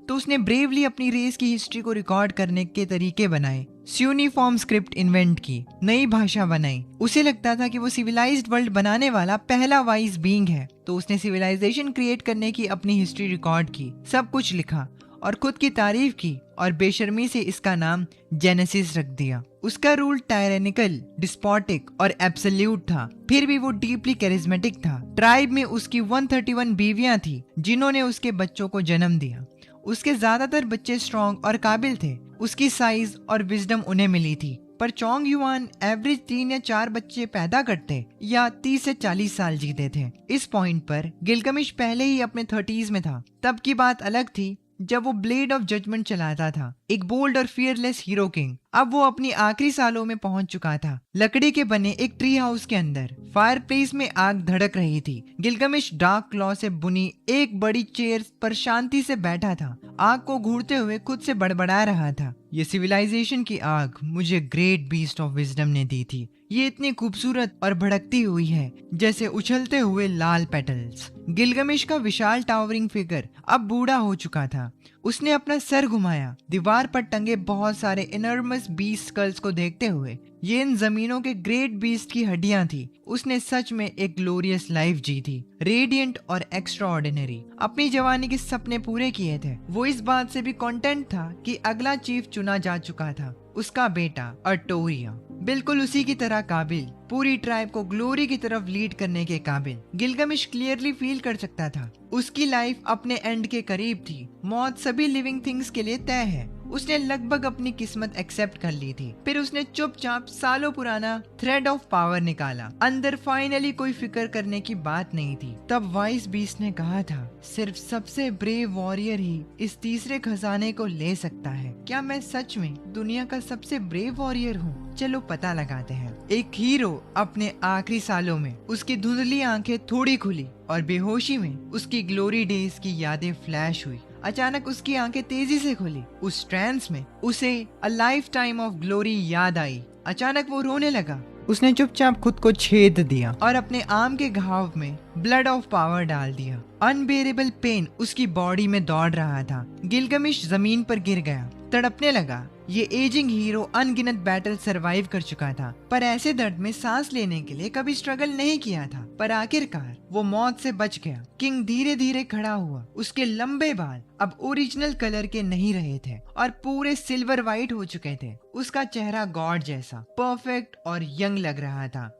तो उसने ब्रेवली अपनी रेस की हिस्ट्री को रिकॉर्ड करने के तरीके बनाए, यूनिफॉर्म स्क्रिप्ट इन्वेंट की, नई भाषा बनाई। उसे लगता था कि वो सिविलाइज्ड वर्ल्ड बनाने वाला पहला वाइज बीइंग है, तो उसने सिविलाइजेशन क्रिएट करने की अपनी हिस्ट्री रिकॉर्ड की, सब कुछ लिखा और खुद की तारीफ की और बेशर्मी से इसका नाम जेनेसिस रख दिया। उसका रूल टायरेनिकल, डिस्पोटिक और एब्सोल्यूट था, फिर भी वो डीपली कैरिज्मेटिक था। ट्राइब में उसकी 131 बीवियां थी जिन्होंने उसके बच्चों को जन्म दिया। उसके ज्यादातर बच्चे स्ट्रॉन्ग और काबिल थे। उसकी साइज और विजडम उन्हें मिली थी। पर चोंग युआन एवरेज 3 या 4 बच्चे पैदा करते या 30 से 40 साल जीते थे। इस पॉइंट पर गिलगमिश पहले ही अपने 30s में था। तब की बात अलग थी जब वो ब्लेड ऑफ जजमेंट चलाता था, एक बोल्ड और फियरलेस हीरो किंग। अब वो अपनी आखिरी सालों में पहुंच चुका था। लकड़ी के बने एक ट्री हाउस के अंदर फायरप्लेस में आग धड़क रही थी। गिलगमिश डार्क क्लॉ से बुनी एक बड़ी चेयर पर शांति से बैठा था, आग को घूरते हुए खुद से बड़बड़ा रहा था। ये सिविलाइजेशन की आग मुझे ग्रेट बीस्ट ऑफ विजडम ने दी थी। ये इतनी खूबसूरत और भड़कती हुई है जैसे उछलते हुए लाल पेटल्स। गिलगमिश का विशाल टावरिंग फिगर अब बूढ़ा हो चुका था। उसने अपना सर घुमाया, दीवार पर टंगे बहुत सारे इनर्मस बीस्ट स्कल्स को देखते हुए। ये इन जमीनों के ग्रेट बीस्ट की हड्डियां थी। उसने सच में एक ग्लोरियस लाइफ जी थी, रेडिएंट और एक्स्ट्राऑर्डिनरी। अपनी जवानी के सपने पूरे किए थे। वो इस बात से भी कॉन्टेंट था कि अगला चीफ चुना जा चुका था, उसका बेटा अर्टोरिया, बिल्कुल उसी की तरह काबिल, पूरी ट्राइब को ग्लोरी की तरफ लीड करने के काबिल। गिलगमिश क्लियरली फील कर सकता था उसकी लाइफ अपने एंड के करीब थी। मौत सभी लिविंग थिंग्स के लिए तय है। उसने लगभग अपनी किस्मत एक्सेप्ट कर ली थी। फिर उसने चुपचाप सालों पुराना थ्रेड ऑफ पावर निकाला। अंदर फाइनली कोई फिक्र करने की बात नहीं थी। तब वाइस बीस्ट ने कहा था, सिर्फ सबसे ब्रेव वॉरियर ही इस तीसरे खजाने को ले सकता है। क्या मैं सच में दुनिया का सबसे ब्रेव वॉरियर हूँ? चलो पता लगाते हैं। एक हीरो अपने आखिरी सालों में, उसकी धुंधली आंखें थोड़ी खुली और बेहोशी में उसकी ग्लोरी डेज की यादें फ्लैश हुई। अचानक उसकी आंखें तेजी से खुली। उस ट्रांस में उसे a life time of glory याद आई। अचानक वो रोने लगा। उसने चुपचाप खुद को छेद दिया और अपने आर्म के घाव में ब्लड ऑफ पावर डाल दिया। अनबेरेबल पेन उसकी बॉडी में दौड़ रहा था। गिलगमिश जमीन पर गिर गया, तड़पने लगा। ये एजिंग हीरो अनगिनत बैटल सरवाइव कर चुका था, पर ऐसे दर्द में सांस लेने के लिए कभी स्ट्रगल नहीं किया था। पर आखिरकार वो मौत से बच गया। किंग धीरे धीरे खड़ा हुआ। उसके लंबे बाल अब ओरिजिनल कलर के नहीं रहे थे और पूरे सिल्वर वाइट हो चुके थे। उसका चेहरा गॉड जैसा परफेक्ट और यंग लग रहा था।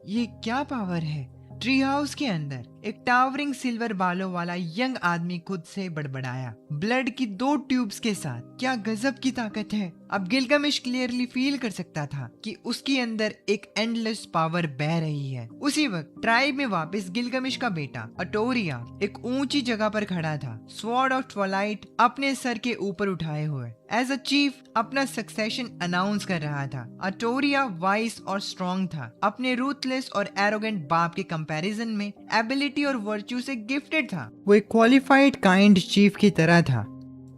ये क्या पावर है? ट्री हाउस के अंदर एक टावरिंग सिल्वर बालों वाला यंग आदमी खुद से बड़बड़ाया, ब्लड की 2 ट्यूब्स के साथ। क्या गजब की ताकत है। अब गिलगमिश क्लियरली फील कर सकता था कि उसके अंदर एक एंडलेस पावर बह रही है। उसी वक्त ट्राइब में वापस गिलगमिश का बेटा अर्टोरिया एक ऊंची जगह पर खड़ा था, स्वॉर्ड ऑफ ट्वाइलाइट अपने सर के ऊपर उठाए हुए। एज अ चीफ अपना सक्सेशन अनाउंस कर रहा था। अर्टोरिया वाइस और स्ट्रॉन्ग था। अपने रूथलेस और एरोगेंट बाप के कंपैरिजन में एबिलिटी और वर्च्यू से गिफ्टेड था। वो एक क्वालिफाइड काइंड चीफ की तरह था।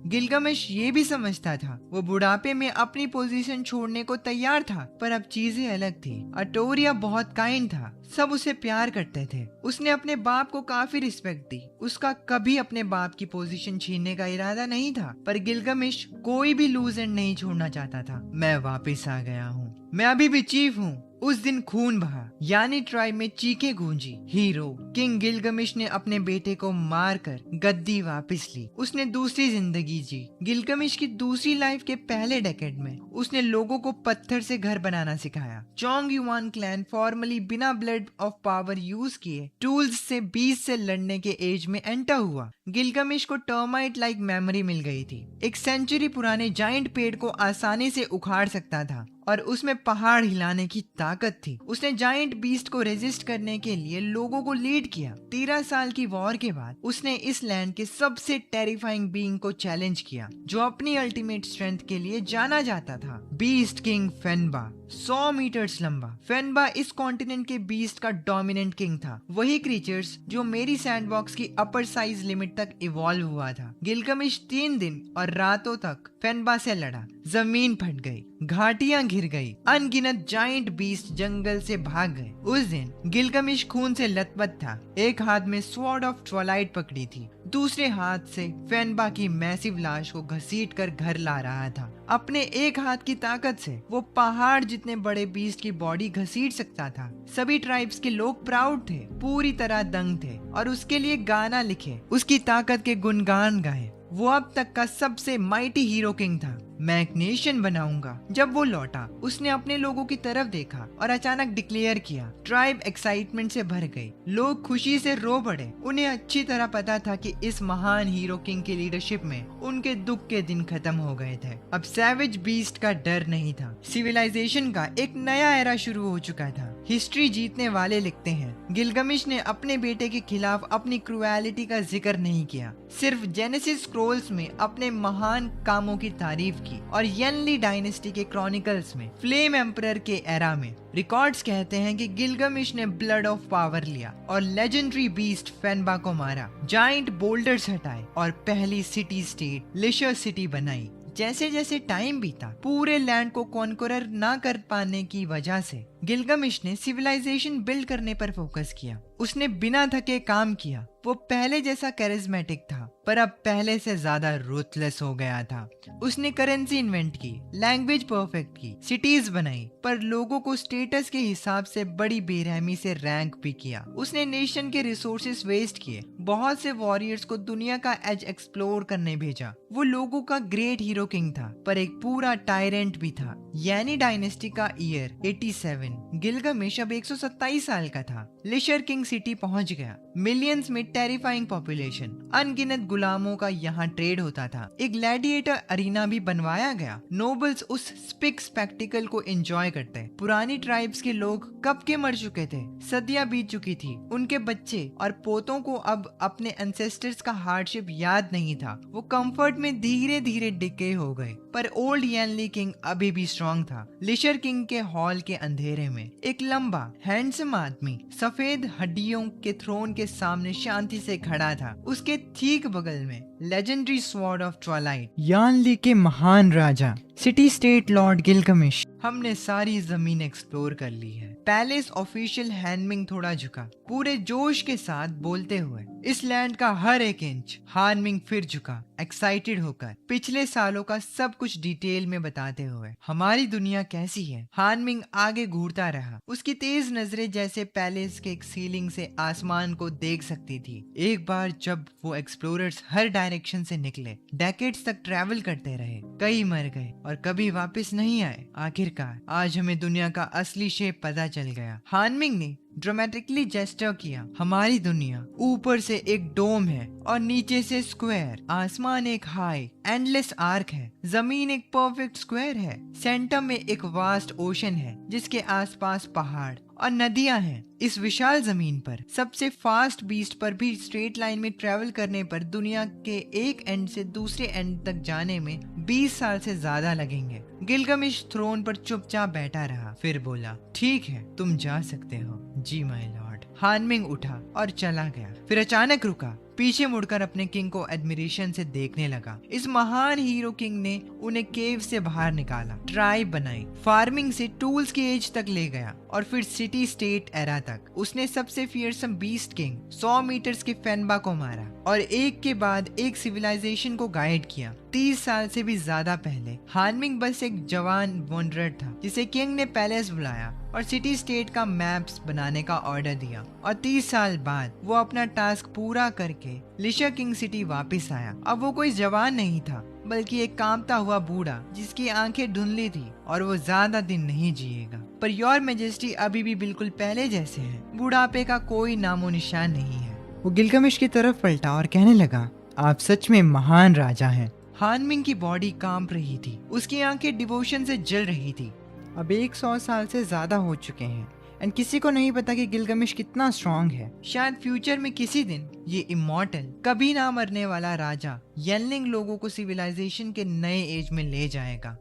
गिलगमिश ये भी समझता था वो बुढ़ापे में अपनी पोजीशन छोड़ने को तैयार था, पर अब चीजें अलग थी। अर्टोरिया बहुत काइंड था, सब उसे प्यार करते थे। उसने अपने बाप को काफी रिस्पेक्ट दी। उसका कभी अपने बाप की पोजीशन छीनने का इरादा नहीं था, पर गिलगमिश कोई भी लूज एंड नहीं छोड़ना चाहता था। मैं वापस आ गया हूँ, मैं अभी भी चीफ हूँ। उस दिन खून बहा, यानी ट्राइब में चीखें गूंजी। हीरो किंग गिलगमिश ने अपने बेटे को मारकर गद्दी वापस ली। उसने दूसरी जिंदगी जी। गिलगमिश की दूसरी लाइफ के पहले डेकेड में उसने लोगों को पत्थर से घर बनाना सिखाया। चोंग युआन क्लैन फॉर्मली बिना ब्लड ऑफ पावर यूज किए टूल्स से 20 से लड़ने के एज में एंटर हुआ। गिलगमिश को टर्माइट लाइक मेमोरी मिल गई थी। एक सेंचुरी पुराने जाइंट पेड़ को आसानी से उखाड़ सकता था और उसमें पहाड़ हिलाने की ताकत थी। उसने जाइंट बीस्ट को रेजिस्ट करने के लिए लोगों को लीड किया। 13 साल की वॉर के बाद उसने इस लैंड के सबसे टेरिफाइंग बीइंग को चैलेंज किया, जो अपनी अल्टीमेट स्ट्रेंथ के लिए जाना जाता था, बीस्ट किंग फेनबा। 100 मीटर्स लंबा फेनबा इस कॉन्टिनेंट के बीस्ट का डोमिनेंट किंग था। वही क्रीचर्स जो मेरी सैंडबॉक्स की अपर साइज लिमिट तक इवॉल्व हुआ था। गिलगमिश 3 दिन और रातों तक फेनबा से लड़ा। जमीन फट गई, घाटियां घिर गई, अनगिनत जाइंट बीस्ट जंगल से भाग गए। उस दिन गिलगमिश खून से लथपथ था। एक हाथ में स्वॉर्ड ऑफ ट्वाइलाइट पकड़ी थी, दूसरे हाथ से फेनबा की मैसिव लाश को घसीट कर घर ला रहा था। अपने एक हाथ की ताकत से वो पहाड़ जितने बड़े बीस्ट की बॉडी घसीट सकता था। सभी ट्राइब्स के लोग प्राउड थे, पूरी तरह दंग थे और उसके लिए गाना लिखे, उसकी ताकत के गुणगान गाए। वो अब तक का सबसे माइटी हीरो किंग था। मैं एक नेशन बनाऊंगा। जब वो लौटा उसने अपने लोगों की तरफ देखा और अचानक डिक्लेयर किया। ट्राइब एक्साइटमेंट से भर गई, लोग खुशी से रो पड़े। उन्हें अच्छी तरह पता था कि इस महान हीरो किंग की लीडरशिप में उनके दुख के दिन खत्म हो गए थे। अब सैवेज बीस्ट का डर नहीं था। सिविलाइजेशन का एक नया एरा शुरू हो चुका था। हिस्ट्री जीतने वाले लिखते हैं, गिलगमिश ने अपने बेटे के खिलाफ अपनी क्रूएलिटी का जिक्र नहीं किया, सिर्फ जेनेसिस स्क्रोल्स में अपने महान कामों की तारीफ की और यनली डायनेस्टी के क्रॉनिकल्स में फ्लेम एम्परर के एरा में रिकॉर्ड्स कहते हैं कि गिलगमिश ने ब्लड ऑफ पावर लिया और लेजेंडरी बीस्ट फेनबा को मारा, जाइंट बोल्डर्स हटाए और पहली सिटी स्टेट लिशर सिटी बनाई। जैसे जैसे टाइम बीता, पूरे लैंड को कॉन्करर ना कर पाने की वजह से गिलगमिश ने सिविलाइजेशन बिल्ड करने पर फोकस किया। उसने बिना थके काम किया। वो पहले जैसा कैरिज्मेटिक था, पर अब पहले से ज्यादा रूथलेस हो गया था। उसने करेंसी इन्वेंट की, लैंग्वेज परफेक्ट की, सिटीज बनाई, पर लोगों को स्टेटस के हिसाब से बड़ी बेरहमी से रैंक भी किया। उसने नेशन के रिसोर्सेस वेस्ट किए, बहुत से वॉरियर्स को दुनिया का एज एक्सप्लोर करने भेजा। वो लोगों का ग्रेट हीरो किंग था, पर एक पूरा टायरेंट भी था। यानी डायनेस्टी का ईयर 87। गिलगमिश अब 127 साल का था। लिशर किंग सिटी पहुंच गया। मिलियंस में टेरिफाइंग पॉपुलेशन, अनगिनत गुलामों का यहाँ ट्रेड होता था। एक ग्लैडिएटर अरीना भी बनवाया गया। नोबल्स उस स्पिक स्पेक्टिकल को एंजॉय करते। पुरानी ट्राइब्स के लोग कब के मर चुके थे, सदियां बीत चुकी थी। उनके बच्चे और पोतों को अब अपने एंसेस्टर्स का हार्डशिप याद नहीं था। वो कंफर्ट में धीरे धीरे डिके हो गए, पर ओल्ड यनली किंग अभी भी स्ट्रॉन्ग था। लिशर किंग के हॉल के अंधेरे में एक लंबा हैंडसम आदमी सफेद हड्डियों के थ्रोन के सामने शांति से खड़ा था। उसके ठीक बगल में legendary sword of Twilight, Yanli के महान राजा, सिटी स्टेट लॉर्ड गिलगमिश। हमने सारी जमीन एक्सप्लोर कर ली है। पैलेस ऑफिशियल हैनमिंग थोड़ा झुका, पूरे जोश के साथ बोलते हुए। इस लैंड का हर एक इंच। हानमिंग फिर झुका, एक्साइटेड होकर, पिछले सालों का सब कुछ डिटेल में बताते हुए। हमारी दुनिया कैसी है? हानमिंग आगे घूरता रहा। उसकी तेज नजरें जैसे पैलेस के एक सीलिंग से आसमान को देख सकती थी। एक बार जब वो एक्सप्लोरर्स हर डायरेक्शन से निकले, डेकेड्स तक ट्रैवल करते रहे, कई मर गए और कभी वापस नहीं आए। आखिरकार आज हमें दुनिया का असली शेप पता चल गया। हानमिंग ने ड्रामेटिकली जेस्चर किया। हमारी दुनिया ऊपर से एक डोम है और नीचे से स्क्वायर। आसमान एक हाई एंडलेस आर्क है, जमीन एक परफेक्ट स्क्वायर है, सेंटर में एक वास्ट ओशन है जिसके आसपास पहाड़ और नदियां हैं। इस विशाल जमीन पर सबसे फास्ट बीस्ट पर भी स्ट्रेट लाइन में ट्रेवल करने पर दुनिया के एक एंड से दूसरे एंड तक जाने में 20 साल से ज्यादा लगेंगे। गिलगमिश थ्रोन पर चुपचाप बैठा रहा, फिर बोला, ठीक है, तुम जा सकते हो। जी माय लॉर्ड। हानमिंग उठा और चला गया, फिर अचानक रुका, पीछे मुड़कर अपने किंग को एडमिरेशन से देखने लगा। इस महान हीरो किंग ने उन्हें केव से बाहर निकाला, ट्राइब बनाई, फार्मिंग से टूल्स की एज तक ले गया और फिर सिटी स्टेट एरा तक। उसने सबसे फियरसम बीस्ट किंग 100 मीटर्स के फेनबा को मारा और एक के बाद एक सिविलाइजेशन को गाइड किया। 30 साल से भी ज्यादा पहले हानमिंग बस एक जवान वॉन्डरर था जिसे किंग ने पैलेस बुलाया और सिटी स्टेट का मैप्स बनाने का ऑर्डर दिया। और 30 साल बाद वो अपना टास्क पूरा करके लिशर किंग सिटी वापस आया। अब वो कोई जवान नहीं था, बल्कि एक कांपता हुआ बूढ़ा जिसकी आंखें धुंधली थी और वो ज्यादा दिन नहीं जिएगा। पर योर मैजेस्टी अभी भी बिल्कुल पहले जैसे हैं। बुढ़ापे का कोई नामो निशान नहीं है। वो गिलगमिश की तरफ पलटा और कहने लगा, आप सच में महान राजा हैं। हानमिंग की बॉडी कांप रही थी, उसकी आंखें डिवोशन से जल रही थी। अब 100 साल से ज्यादा हो चुके हैं एंड किसी को नहीं पता कि गिलगमिश कितना स्ट्रॉन्ग है। शायद फ्यूचर में किसी दिन ये इमॉर्टल, कभी ना मरने वाला राजा यनलिंग लोगों को सिविलाइजेशन के नए एज में ले जाएगा।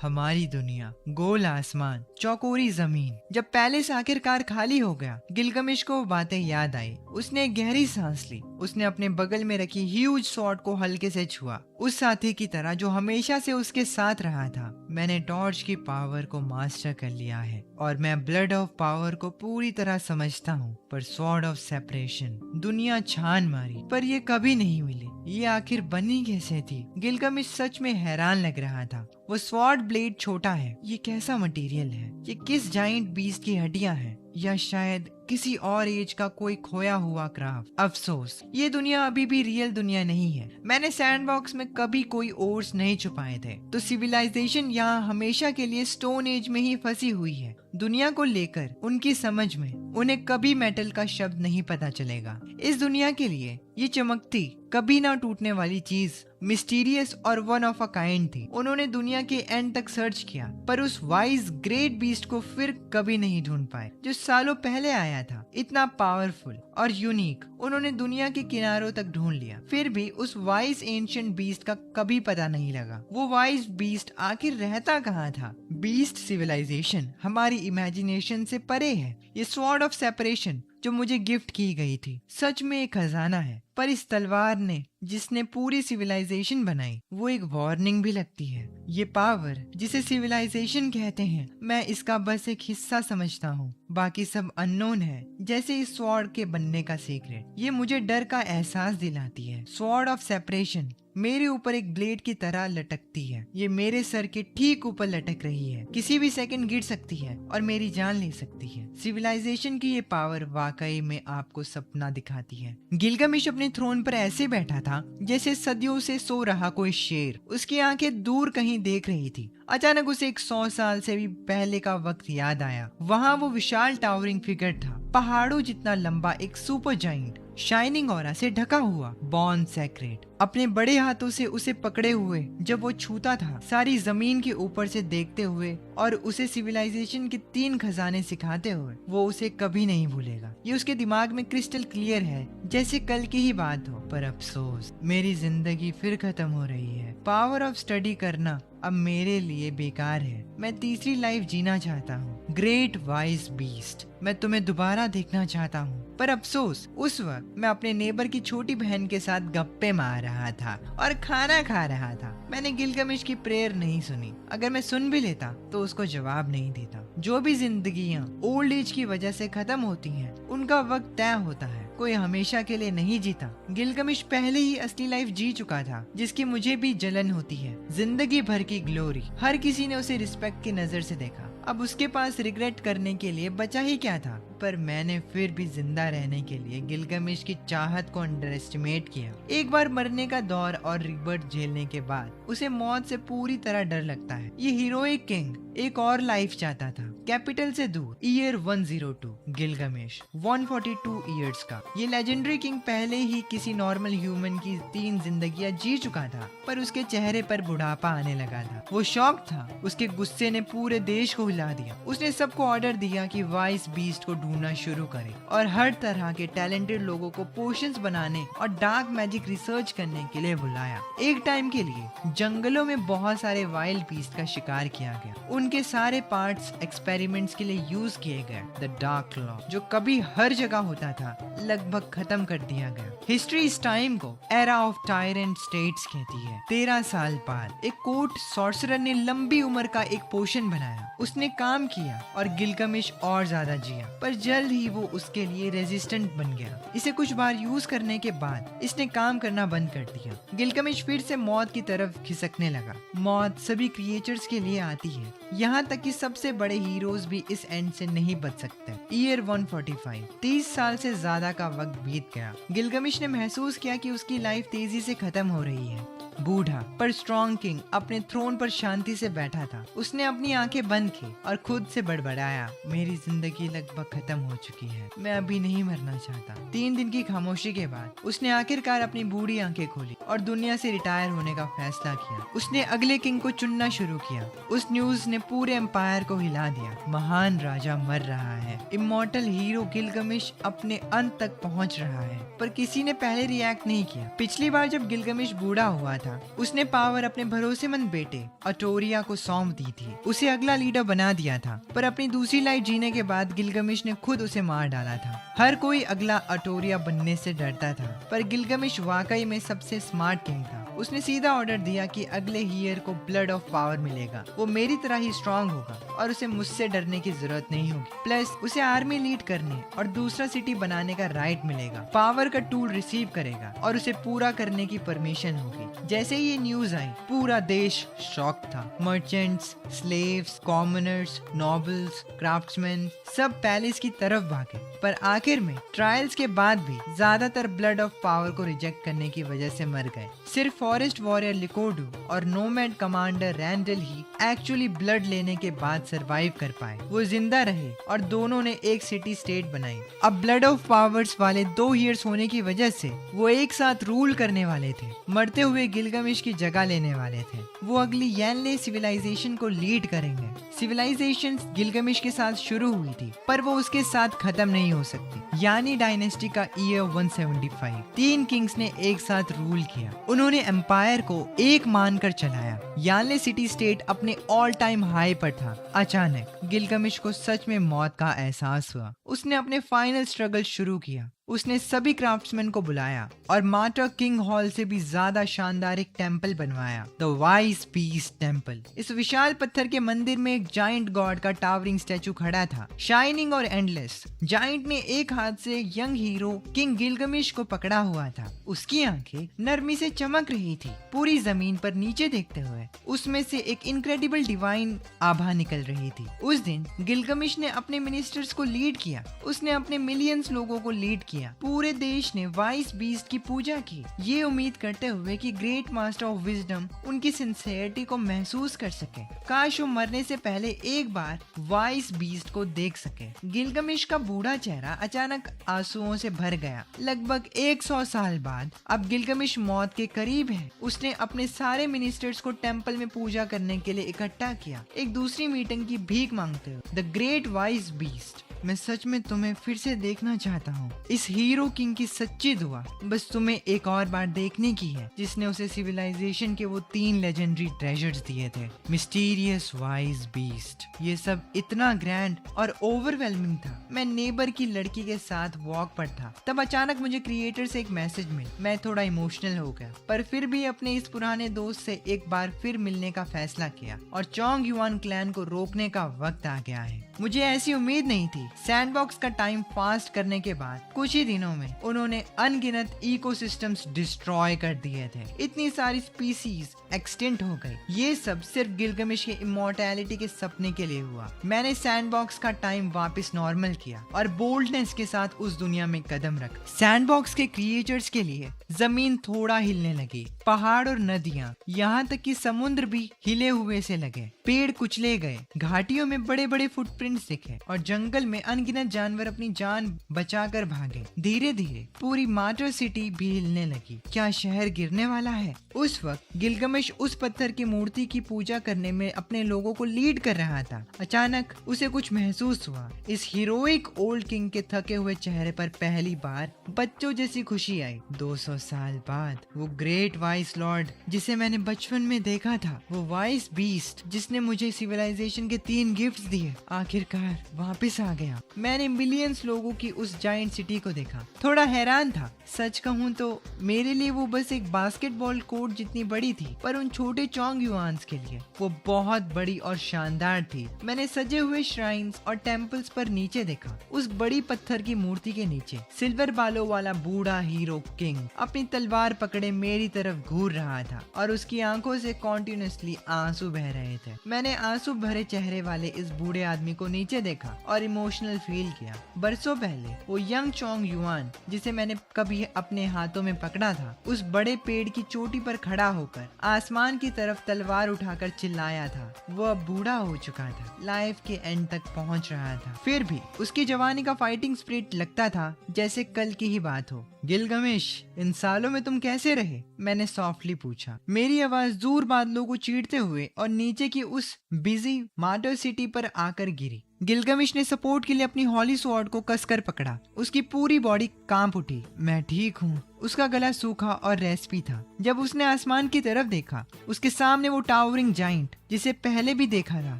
हमारी दुनिया, गोल आसमान, चौकोरी जमीन। जब पैलेस आखिरकार खाली हो गया, गिलगमिश को वो बातें याद आई। उसने गहरी सांस ली। उसने अपने बगल में रखी ह्यूज स्वॉर्ड को हल्के से छुआ, उस साथी की तरह जो हमेशा से उसके साथ रहा था। मैंने टॉर्च की पावर को मास्टर कर लिया है और मैं ब्लड ऑफ पावर को पूरी तरह समझता हूँ, पर स्वॉर्ड ऑफ सेपरेशन दुनिया छान मारी पर ये कभी नहीं मिली। ये आखिर बनी कैसे थी? गिलगमिश सच में हैरान लग रहा था। वो स्वॉर्ड ब्लेड छोटा है, ये कैसा मटेरियल है? ये किस जाइंट बीस्ट की हड्डियां हैं? या शायद किसी और एज का कोई खोया हुआ क्राफ्ट। अफसोस, ये दुनिया अभी भी रियल दुनिया नहीं है। मैंने सैंडबॉक्स में कभी कोई ओर्स नहीं छुपाए थे, तो सिविलाइजेशन यहाँ हमेशा के लिए स्टोन एज में ही फंसी हुई है। दुनिया को लेकर उनकी समझ में उन्हें कभी मेटल का शब्द नहीं पता चलेगा। इस दुनिया के लिए ये चमकती, कभी ना टूटने वाली चीज मिस्टीरियस और वन ऑफ अ काइंड थी। उन्होंने दुनिया के एंड तक सर्च किया, पर उस वाइज ग्रेट बीस्ट को फिर कभी नहीं ढूंढ पाए जो सालों पहले आया था। इतना पावरफुल और यूनिक उन्होंने दुनिया के किनारों तक ढूंढ लिया, फिर भी उस वाइज एंशिएंट बीस्ट का कभी पता नहीं लगा। वो वाइज बीस्ट आखिर रहता कहाँ था? बीस्ट सिविलाइजेशन हमारी इमेजिनेशन से परे है। ये स्वॉर्ड ऑफ सेपरेशन जो मुझे गिफ्ट की गई थी सच में एक खजाना है, पर इस तलवार ने जिसने पूरी सिविलाइजेशन बनाई वो एक वार्निंग भी लगती है। ये पावर जिसे सिविलाइजेशन कहते हैं, मैं इसका बस एक हिस्सा समझता हूँ, बाकी सब अननोन है। जैसे इस स्वॉर्ड के बनने का सीक्रेट, ये मुझे डर का एहसास दिलाती है। स्वॉर्ड ऑफ सेपरेशन मेरे ऊपर एक ब्लेड की तरह लटकती है। ये मेरे सर के ठीक ऊपर लटक रही है, किसी भी सेकंड गिर सकती है और मेरी जान ले सकती है। सिविलाइजेशन की ये पावर वाकई में आपको सपना दिखाती है। गिलगामेश अपने थ्रोन पर ऐसे बैठा था जैसे सदियों से सो रहा कोई शेर। उसकी आंखें दूर कहीं देख रही थी। अचानक उसे 100 साल से भी पहले का वक्त याद आया। वहाँ वो विशाल टावरिंग फिगर था, पहाड़ों जितना लंबा, एक सुपर जाइंट, शाइनिंग ऑरा से ढका हुआ, बॉर्न सेक्रेट, अपने बड़े हाथों से उसे पकड़े हुए जब वो छूता था, सारी जमीन के ऊपर से देखते हुए और उसे सिविलाइजेशन के 3 खजाने सिखाते हुए, वो उसे कभी नहीं भूलेगा। ये उसके दिमाग में क्रिस्टल क्लियर है, जैसे कल की ही बात हो। पर अफसोस, मेरी जिंदगी फिर खत्म हो रही है। पावर ऑफ स्टडी करना अब मेरे लिए बेकार है। मैं तीसरी लाइफ जीना चाहता हूँ। ग्रेट वाइज बीस्ट, मैं तुम्हें दोबारा देखना चाहता हूँ। पर अफसोस, उस वक्त मैं अपने नेबर की छोटी बहन के साथ गप्पे मार रहा था और खाना खा रहा था। मैंने गिलगामेश की प्रेयर नहीं सुनी। अगर मैं सुन भी लेता तो उसको जवाब नहीं देता। जो भी जिंदगियां ओल्ड एज की वजह से खत्म होती हैं, उनका वक्त तय होता है, कोई हमेशा के लिए नहीं जीता। गिलगामेश पहले ही असली लाइफ जी चुका था, जिसकी मुझे भी जलन होती है। जिंदगी भर की ग्लोरी, हर किसी ने उसे रिस्पेक्ट की नजर से देखा। अब उसके पास रिग्रेट करने के लिए बचा ही क्या था? पर मैंने फिर भी जिंदा रहने के लिए गिलगामेश की चाहत को अंडर एस्टिमेट किया। एक बार मरने का दौर और रिबर्थ झेलने के बाद उसे मौत से पूरी तरह डर लगता है। ये हीरोइक किंग एक और लाइफ चाहता था, कैपिटल से दूर। ईयर 102, गिलगामेश 142 ईयर्स का। ये लेजेंडरी किंग पहले ही किसी नॉर्मल ह्यूमन की 3 जिंदगियां जी चुका था, पर उसके चेहरे पर बुढ़ापा आने लगा था। वो शॉक था। उसके गुस्से ने पूरे देश को हिला दिया। उसने सबको ऑर्डर दिया कि वाइस बीस्ट को ढूंढना शुरू करें और हर तरह के टैलेंटेड लोगों को पोशंस बनाने और डार्क मैजिक रिसर्च करने के लिए बुलाया। एक टाइम के लिए जंगलों में बहुत सारे वाइल्ड बीस्ट का शिकार किया गया। उनके सारे पार्ट्स एक्सपेरिमेंट्स के लिए यूज किए गए। द डार्क क्लॉ, जो कभी हर जगह होता था, लगभग खत्म कर दिया गया। हिस्ट्री इस टाइम को एरा ऑफ टायरेंट स्टेट्स कहती है। 13 साल बाद एक कोर्ट सॉर्सरर ने लंबी उम्र का एक पोशन बनाया। उसने काम किया और गिलगामेश और ज्यादा जिया, पर जल्द ही वो उसके लिए रेजिस्टेंट बन गया। इसे कुछ बार यूज करने के बाद इसने काम करना बंद कर दिया। गिलगामेश फिर से मौत की तरफ खिसकने लगा। मौत सभी क्रिएचर्स के लिए आती है, यहाँ तक कि सबसे बड़े हीरोज भी इस एंड से नहीं बच सकते। ईयर 145, 30 साल से ज्यादा का वक्त बीत गया। गिलगामेश ने महसूस किया कि उसकी लाइफ तेजी से खत्म हो रही है। बूढ़ा पर स्ट्रॉन्ग किंग अपने थ्रोन पर शांति से बैठा था। उसने अपनी आंखें बंद की और खुद से बड़बड़ाया, मेरी जिंदगी लगभग खत्म हो चुकी है, मैं अभी नहीं मरना चाहता। 3 दिन की खामोशी के बाद उसने आखिरकार अपनी बूढ़ी आंखें खोली और दुनिया से रिटायर होने का फैसला किया। उसने अगले किंग को चुनना शुरू किया। उस न्यूज ने पूरे एम्पायर को हिला दिया। महान राजा मर रहा है। इमॉर्टल हीरो गिलगामेश अपने अंत तक पहुंच रहा है। पर किसी ने पहले रिएक्ट नहीं किया। पिछली बार जब गिलगामेश बूढ़ा हुआ था, उसने पावर अपने भरोसेमंद बेटे अटोरिया को सौंप दी थी। उसे अगला लीडर बना दिया था, पर अपनी दूसरी लाइफ जीने के बाद गिलगामेश ने खुद उसे मार डाला था। हर कोई अगला अटोरिया बनने से डरता था, पर गिलगामेश वाकई में सबसे स्मार्ट किंग था। उसने सीधा ऑर्डर दिया कि अगले हीयर को ब्लड ऑफ पावर मिलेगा, वो मेरी तरह ही स्ट्रांग होगा और उसे मुझसे डरने की जरूरत नहीं होगी। प्लस उसे आर्मी लीड करने और दूसरा सिटी बनाने का राइट मिलेगा, पावर का टूल रिसीव करेगा और उसे पूरा करने की परमिशन होगी। जैसे ही ये न्यूज आई पूरा देश शॉक था। Merchants, slaves, commoners, nobles, craftsman सब पैलेस की तरफ भागे। पर आखिर में ट्रायल्स के बाद भी ज्यादातर ब्लड ऑफ पावर को रिजेक्ट करने की वजह से मर गए। सिर्फ फॉरेस्ट वॉरियर लिकोडू और नोमैड कमांडर रैंडल ही एक्चुअली ब्लड लेने के बाद सरवाइव कर पाए। वो जिंदा रहे और दोनों ने एक सिटी स्टेट बनाई। अब ब्लड ऑफ पावर्स वाले 2 ईयर्स होने की वजह से वो एक साथ रूल करने वाले थे, मरते हुए गिलगमेश की जगह लेने वाले थे। वो अगली यैनले सिविलाइजेशन को लीड करेंगे। सिविलाइजेशन गिलगमेश के साथ शुरू हुई थी पर वो उसके साथ खत्म नहीं हो सकती। यानी डायनेस्टी का ईयर 175। 3 किंग्स ने एक साथ रूल किया। उन्होंने एम्पायर को एक मानकर चलाया। यानले सिटी स्टेट अपने ऑल टाइम हाई पर था। अचानक गिलगमेश को सच में मौत का एहसास हुआ। उसने अपने फाइनल स्ट्रगल शुरू किया। उसने सभी क्राफ्ट्समैन को बुलाया और मार्टर किंग हॉल से भी ज्यादा शानदार एक टेम्पल बनवाया, द वाइज पीस टेम्पल। इस विशाल पत्थर के मंदिर में एक जाइंट गॉड का टावरिंग स्टैचू खड़ा था, शाइनिंग और एंडलेस। जाइंट ने एक हाथ से यंग हीरो किंग गिलगमेश को पकड़ा हुआ था। उसकी आंखें नरमी से चमक रही थी। पूरी जमीन पर नीचे देखते हुए उसमें से एक इनक्रेडिबल डिवाइन आभा निकल रही थी। उस दिन गिलगमेश ने अपने मिनिस्टर्स को लीड किया। उसने अपने मिलियंस लोगों को लीड किया। पूरे देश ने वाइस बीस्ट की पूजा की, ये उम्मीद करते हुए कि ग्रेट मास्टर ऑफ विजडम उनकी सिंसियरिटी को महसूस कर सके। काश वो मरने से पहले एक बार वाइस बीस्ट को देख सके। गिलगमेश का बूढ़ा चेहरा अचानक आंसुओं से भर गया। लगभग 100 साल बाद अब गिलगमेश मौत के करीब है। उसने अपने सारे मिनिस्टर्स को टेम्पल में पूजा करने के लिए इकट्ठा किया, एक दूसरी मीटिंग की भीख मांगते हुए। द ग्रेट वाइस बीस्ट, मैं सच में तुम्हें फिर से देखना चाहता हूँ। इस हीरो किंग की सच्ची दुआ बस तुम्हें एक और बार देखने की है, जिसने उसे सिविलाइजेशन के वो 3 लेजेंडरी ट्रेजर्स दिए थे। Mysterious wise beast. ये सब इतना ग्रैंड और ओवरवेलमिंग था। मैं नेबर की लड़की के साथ वॉक पर था, तब अचानक मुझे क्रिएटर से एक मैसेज मिला। मैं थोड़ा इमोशनल हो गया, पर फिर भी अपने इस पुराने दोस्त से एक बार फिर मिलने का फैसला किया और चोंग युआन क्लैन को रोकने का वक्त आ गया है। मुझे ऐसी उम्मीद नहीं थी। सैंडबॉक्स का टाइम फास्ट करने के बाद कुछ ही दिनों में उन्होंने अनगिनत इकोसिस्टम्स डिस्ट्रॉय कर दिए थे। इतनी सारी स्पीसीज एक्सटिंक्ट हो गई। ये सब सिर्फ गिलगमेश के इमॉर्टैलिटी के सपने के लिए हुआ। मैंने सैंडबॉक्स का टाइम वापस नॉर्मल किया और बोल्डनेस के साथ उस दुनिया में कदम रखा। सैंडबॉक्स के क्रिएचर्स के लिए जमीन थोड़ा हिलने लगी। पहाड़ और नदियां, यहाँ तक कि समुद्र भी हिले हुए से लगे। पेड़ कुचले गए, घाटियों में बड़े बड़े फुटप्रिंट्स दिखे और जंगल में अनगिनत जानवर अपनी जान बचाकर भागे। धीरे धीरे पूरी मार्टर सिटी भी हिलने लगी। क्या शहर गिरने वाला है? उस वक्त गिलगमेश उस पत्थर की मूर्ति की पूजा करने में अपने लोगों को लीड कर रहा था। अचानक उसे कुछ महसूस हुआ। इस हीरोइक ओल्ड किंग के थके हुए चेहरे पर पहली बार बच्चों जैसी खुशी आई। 200 साल बाद वो ग्रेट वाइस लॉर्ड जिसे मैंने बचपन में देखा था, वो वाइस बीस्ट जिसने मुझे सिविलाइजेशन के 3 गिफ्ट्स दिए, आखिरकार वापस आ गया। मैंने मिलियंस लोगों की उस जाइंट सिटी को देखा। थोड़ा हैरान था। सच कहूँ तो मेरे लिए वो बस एक बास्केटबॉल कोर्ट जितनी बड़ी थी, पर उन छोटे चोंग युआन्स के लिए वो बहुत बड़ी और शानदार थी। मैंने सजे हुए श्राइन्स और टेम्पल्स पर नीचे देखा। उस बड़ी पत्थर की मूर्ति के नीचे सिल्वर बालों वाला बूढ़ा हीरो किंग अपनी तलवार पकड़े मेरी तरफ घूर रहा था और उसकी आंखों से कॉन्टिन्यूसली आंसू बह रहे थे। मैंने आंसू भरे चेहरे वाले इस बूढ़े आदमी को नीचे देखा और इमोशनल फील किया। बरसों पहले वो यंग चोंग युआन जिसे मैंने कभी अपने हाथों में पकड़ा था, उस बड़े पेड़ की चोटी पर खड़ा होकर आसमान की तरफ तलवार उठाकर चिल्लाया था। वो अब बूढ़ा हो चुका था, लाइफ के एंड तक पहुंच रहा था, फिर भी उसकी जवानी का फाइटिंग स्पिरिट लगता था जैसे कल की ही बात हो। गिलगमेश, इन सालों में तुम कैसे रहे? मैंने सॉफ्टली पूछा। मेरी आवाज दूर बादलों को चीरते हुए और नीचे की उस बिजी मार्टर सिटी पर आकर गिरी। गिलगमिश ने सपोर्ट के लिए अपनी हॉली स्वॉर्ड को कसकर पकड़ा। उसकी पूरी बॉडी कांप उठी। मैं ठीक हूँ। उसका गला सूखा और रेस्पी था। जब उसने आसमान की तरफ देखा, उसके सामने वो टावरिंग जाइंट जिसे पहले भी देखा था,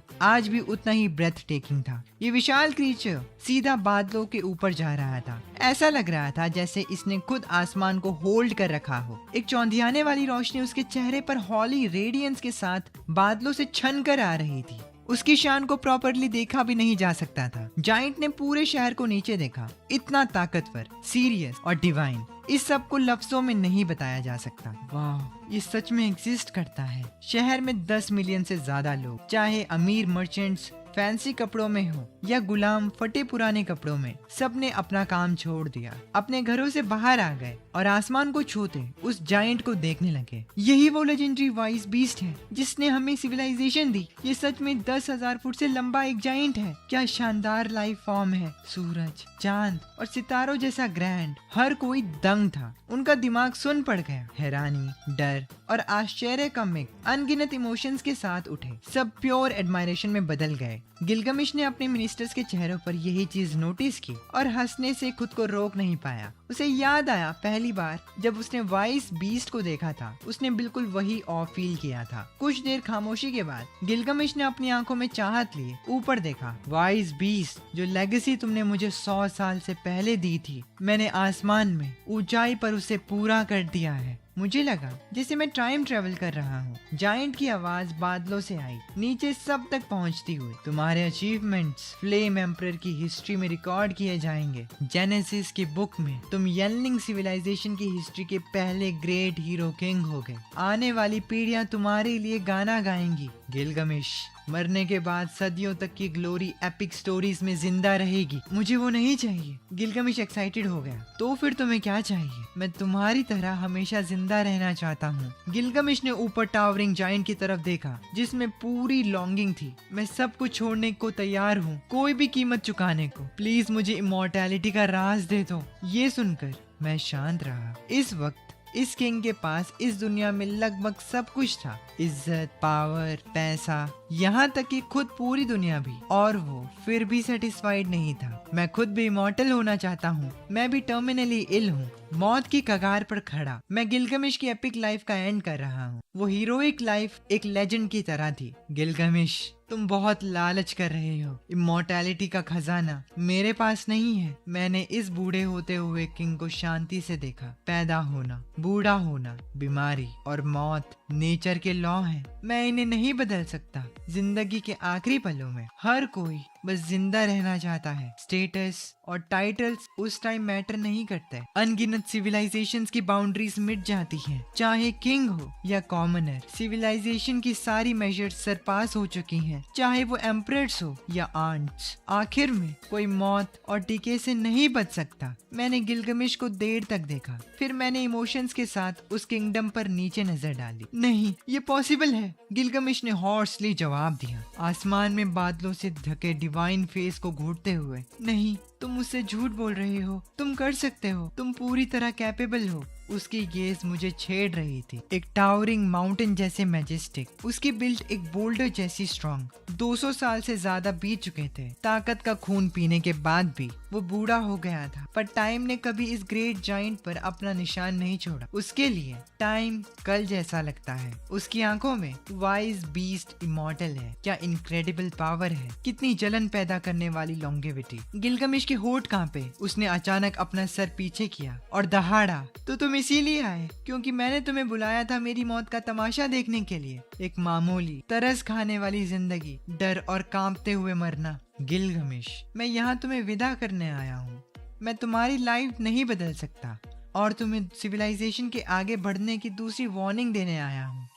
आज भी उतना ही ब्रेथ टेकिंग था। ये विशाल क्रीचर सीधा बादलों के ऊपर जा रहा था। ऐसा लग रहा था जैसे इसने खुद आसमान को होल्ड कर रखा हो। एक चौंधियाने वाली रोशनी उसके चेहरे पर हॉली रेडियंस के साथ बादलों से छन कर आ रही थी। उसकी शान को प्रॉपरली देखा भी नहीं जा सकता था। जाइंट ने पूरे शहर को नीचे देखा। इतना ताकतवर, सीरियस और डिवाइन, इस सब को लफ्जों में नहीं बताया जा सकता। वाह, ये सच में एग्जिस्ट करता है। शहर में 10 मिलियन से ज्यादा लोग, चाहे अमीर मर्चेंट्स फैंसी कपड़ों में हो या गुलाम फटे पुराने कपड़ों में, सबने अपना काम छोड़ दिया, अपने घरों से बाहर आ गए और आसमान को छूते उस जायंट को देखने लगे। यही वो लेजेंडरी वाइस बीस्ट है जिसने हमें सिविलाइजेशन दी। ये सच में 10,000 फुट से लंबा एक जायंट है। क्या शानदार लाइफ फॉर्म है। सूरज, चांद और सितारों जैसा ग्रैंड। हर कोई दंग था। उनका दिमाग सुन पड़ गया। हैरानी, डर और आश्चर्य का मिक्स अनगिनत इमोशंस के साथ उठे। सब प्योर एडमायरेशन में बदल गए। गिलगमिश ने अपने मिनिस्टर्स के चेहरों पर यही चीज नोटिस की और हंसने से खुद को रोक नहीं पाया। उसे याद आया पहली बार जब उसने वाइस बीस्ट को देखा था। उसने बिल्कुल वही ऑफ फील किया था। कुछ देर खामोशी के बाद गिलगमिश ने अपनी आंखों में चाहत लिए ऊपर देखा। वाइस बीस्ट, जो लेगेसी तुमने मुझे 100 साल से पहले दी थी, मैंने आसमान में ऊंचाई पर उसे पूरा कर दिया है। मुझे लगा जैसे मैं टाइम ट्रेवल कर रहा हूँ। जायंट की आवाज बादलों से आई, नीचे सब तक पहुँचती हुई। तुम्हारे अचीवमेंट्स फ्लेम एम्परर की हिस्ट्री में रिकॉर्ड किए जाएंगे। जेनेसिस की बुक में तुम यंगलिंग सिविलाइजेशन की हिस्ट्री के पहले ग्रेट हीरो किंग हो गए। आने वाली पीढ़ियां तुम्हारे लिए गाना गाएंगी। गिलगमिश, मरने के बाद सदियों तक की ग्लोरी एपिक स्टोरीज में जिंदा रहेगी। मुझे वो नहीं चाहिए। गिलगमिश एक्साइटेड हो गया। तो फिर तुम्हें क्या चाहिए? मैं तुम्हारी तरह हमेशा जिंदा रहना चाहता हूँ। गिलगमिश ने ऊपर टावरिंग जायंट की तरफ देखा जिसमें पूरी लॉन्गिंग थी। मैं सब कुछ छोड़ने को तैयार हूँ, कोई भी कीमत चुकाने को। प्लीज मुझे इमॉर्टैलिटी का राज दे दो। ये सुनकर मैं शांत रहा। इस वक्त इस किंग के पास इस दुनिया में लगभग सब कुछ था। इज्जत, पावर, पैसा, यहाँ तक कि खुद पूरी दुनिया भी। और वो फिर भी सेटिस्फाइड नहीं था। मैं खुद भी इमॉर्टल होना चाहता हूँ। मैं भी टर्मिनली इल हूँ, मौत की कगार पर खड़ा। मैं गिलगमिश की एपिक लाइफ का एंड कर रहा हूँ। वो हीरोइक लाइफ एक लेजेंड की तरह थी। गिलगमिश, तुम बहुत लालच कर रहे हो। इमॉर्टैलिटी का खजाना मेरे पास नहीं है। मैंने इस बूढ़े होते हुए किंग को शांति से देखा। पैदा होना, बूढ़ा होना, बीमारी और मौत नेचर के लॉ हैं। मैं इन्हें नहीं बदल सकता। जिंदगी के आखिरी पलों में हर कोई बस जिंदा रहना चाहता है। स्टेटस और टाइटल्स उस टाइम मैटर नहीं करते। अनगिनत सिविलाइजेशंस की बाउंड्रीज मिट जाती हैं, चाहे किंग हो या कॉमनर। सिविलाइजेशन की सारी मेजर्स सरपास हो चुकी हैं, चाहे वो एम्परर्स हो या आंट्स। आखिर में कोई मौत और टीके से नहीं बच सकता। मैंने गिलगमिश को देर तक देखा, फिर मैंने इमोशंस के साथ उस किंगडम पर नीचे नजर डाली। नहीं, ये पॉसिबल है, गिलगमिश ने हॉर्सली जवाब दिया, आसमान में बादलों से ढके डिवाइन फेस को घूरते हुए। नहीं, तुम मुझसे झूठ बोल रहे हो। तुम कर सकते हो, तुम पूरी तरह कैपेबल हो। उसकी गेज मुझे छेड़ रही थी। एक टावरिंग माउंटेन जैसे मैजेस्टिक, उसकी बिल्ड एक बोल्डर जैसी स्ट्रॉन्ग। 200 साल से ज्यादा बीत चुके थे। ताकत का खून पीने के बाद भी वो बूढ़ा हो गया था, पर टाइम ने कभी इस ग्रेट जाइंट पर अपना निशान नहीं छोड़ा। उसके लिए टाइम कल जैसा लगता है। उसकी आंखों में वाइज बीस्ट इमॉर्टल है। क्या इनक्रेडिबल पावर है, कितनी जलन पैदा करने वाली लॉन्गेविटी। गिलगमिश के होठ कांपे। उसने अचानक अपना सर पीछे किया और दहाड़ा, तो तुम इसीलिए आए क्योंकि मैंने तुम्हें बुलाया था मेरी मौत का तमाशा देखने के लिए। एक मामूली तरस खाने वाली जिंदगी, डर और कांपते हुए मरना। गिलगमिश, मैं यहाँ तुम्हें विदा करने आया हूँ। मैं तुम्हारी लाइफ नहीं बदल सकता और तुम्हें सिविलाइजेशन के आगे बढ़ने की दूसरी वार्निंग देने आया हूँ।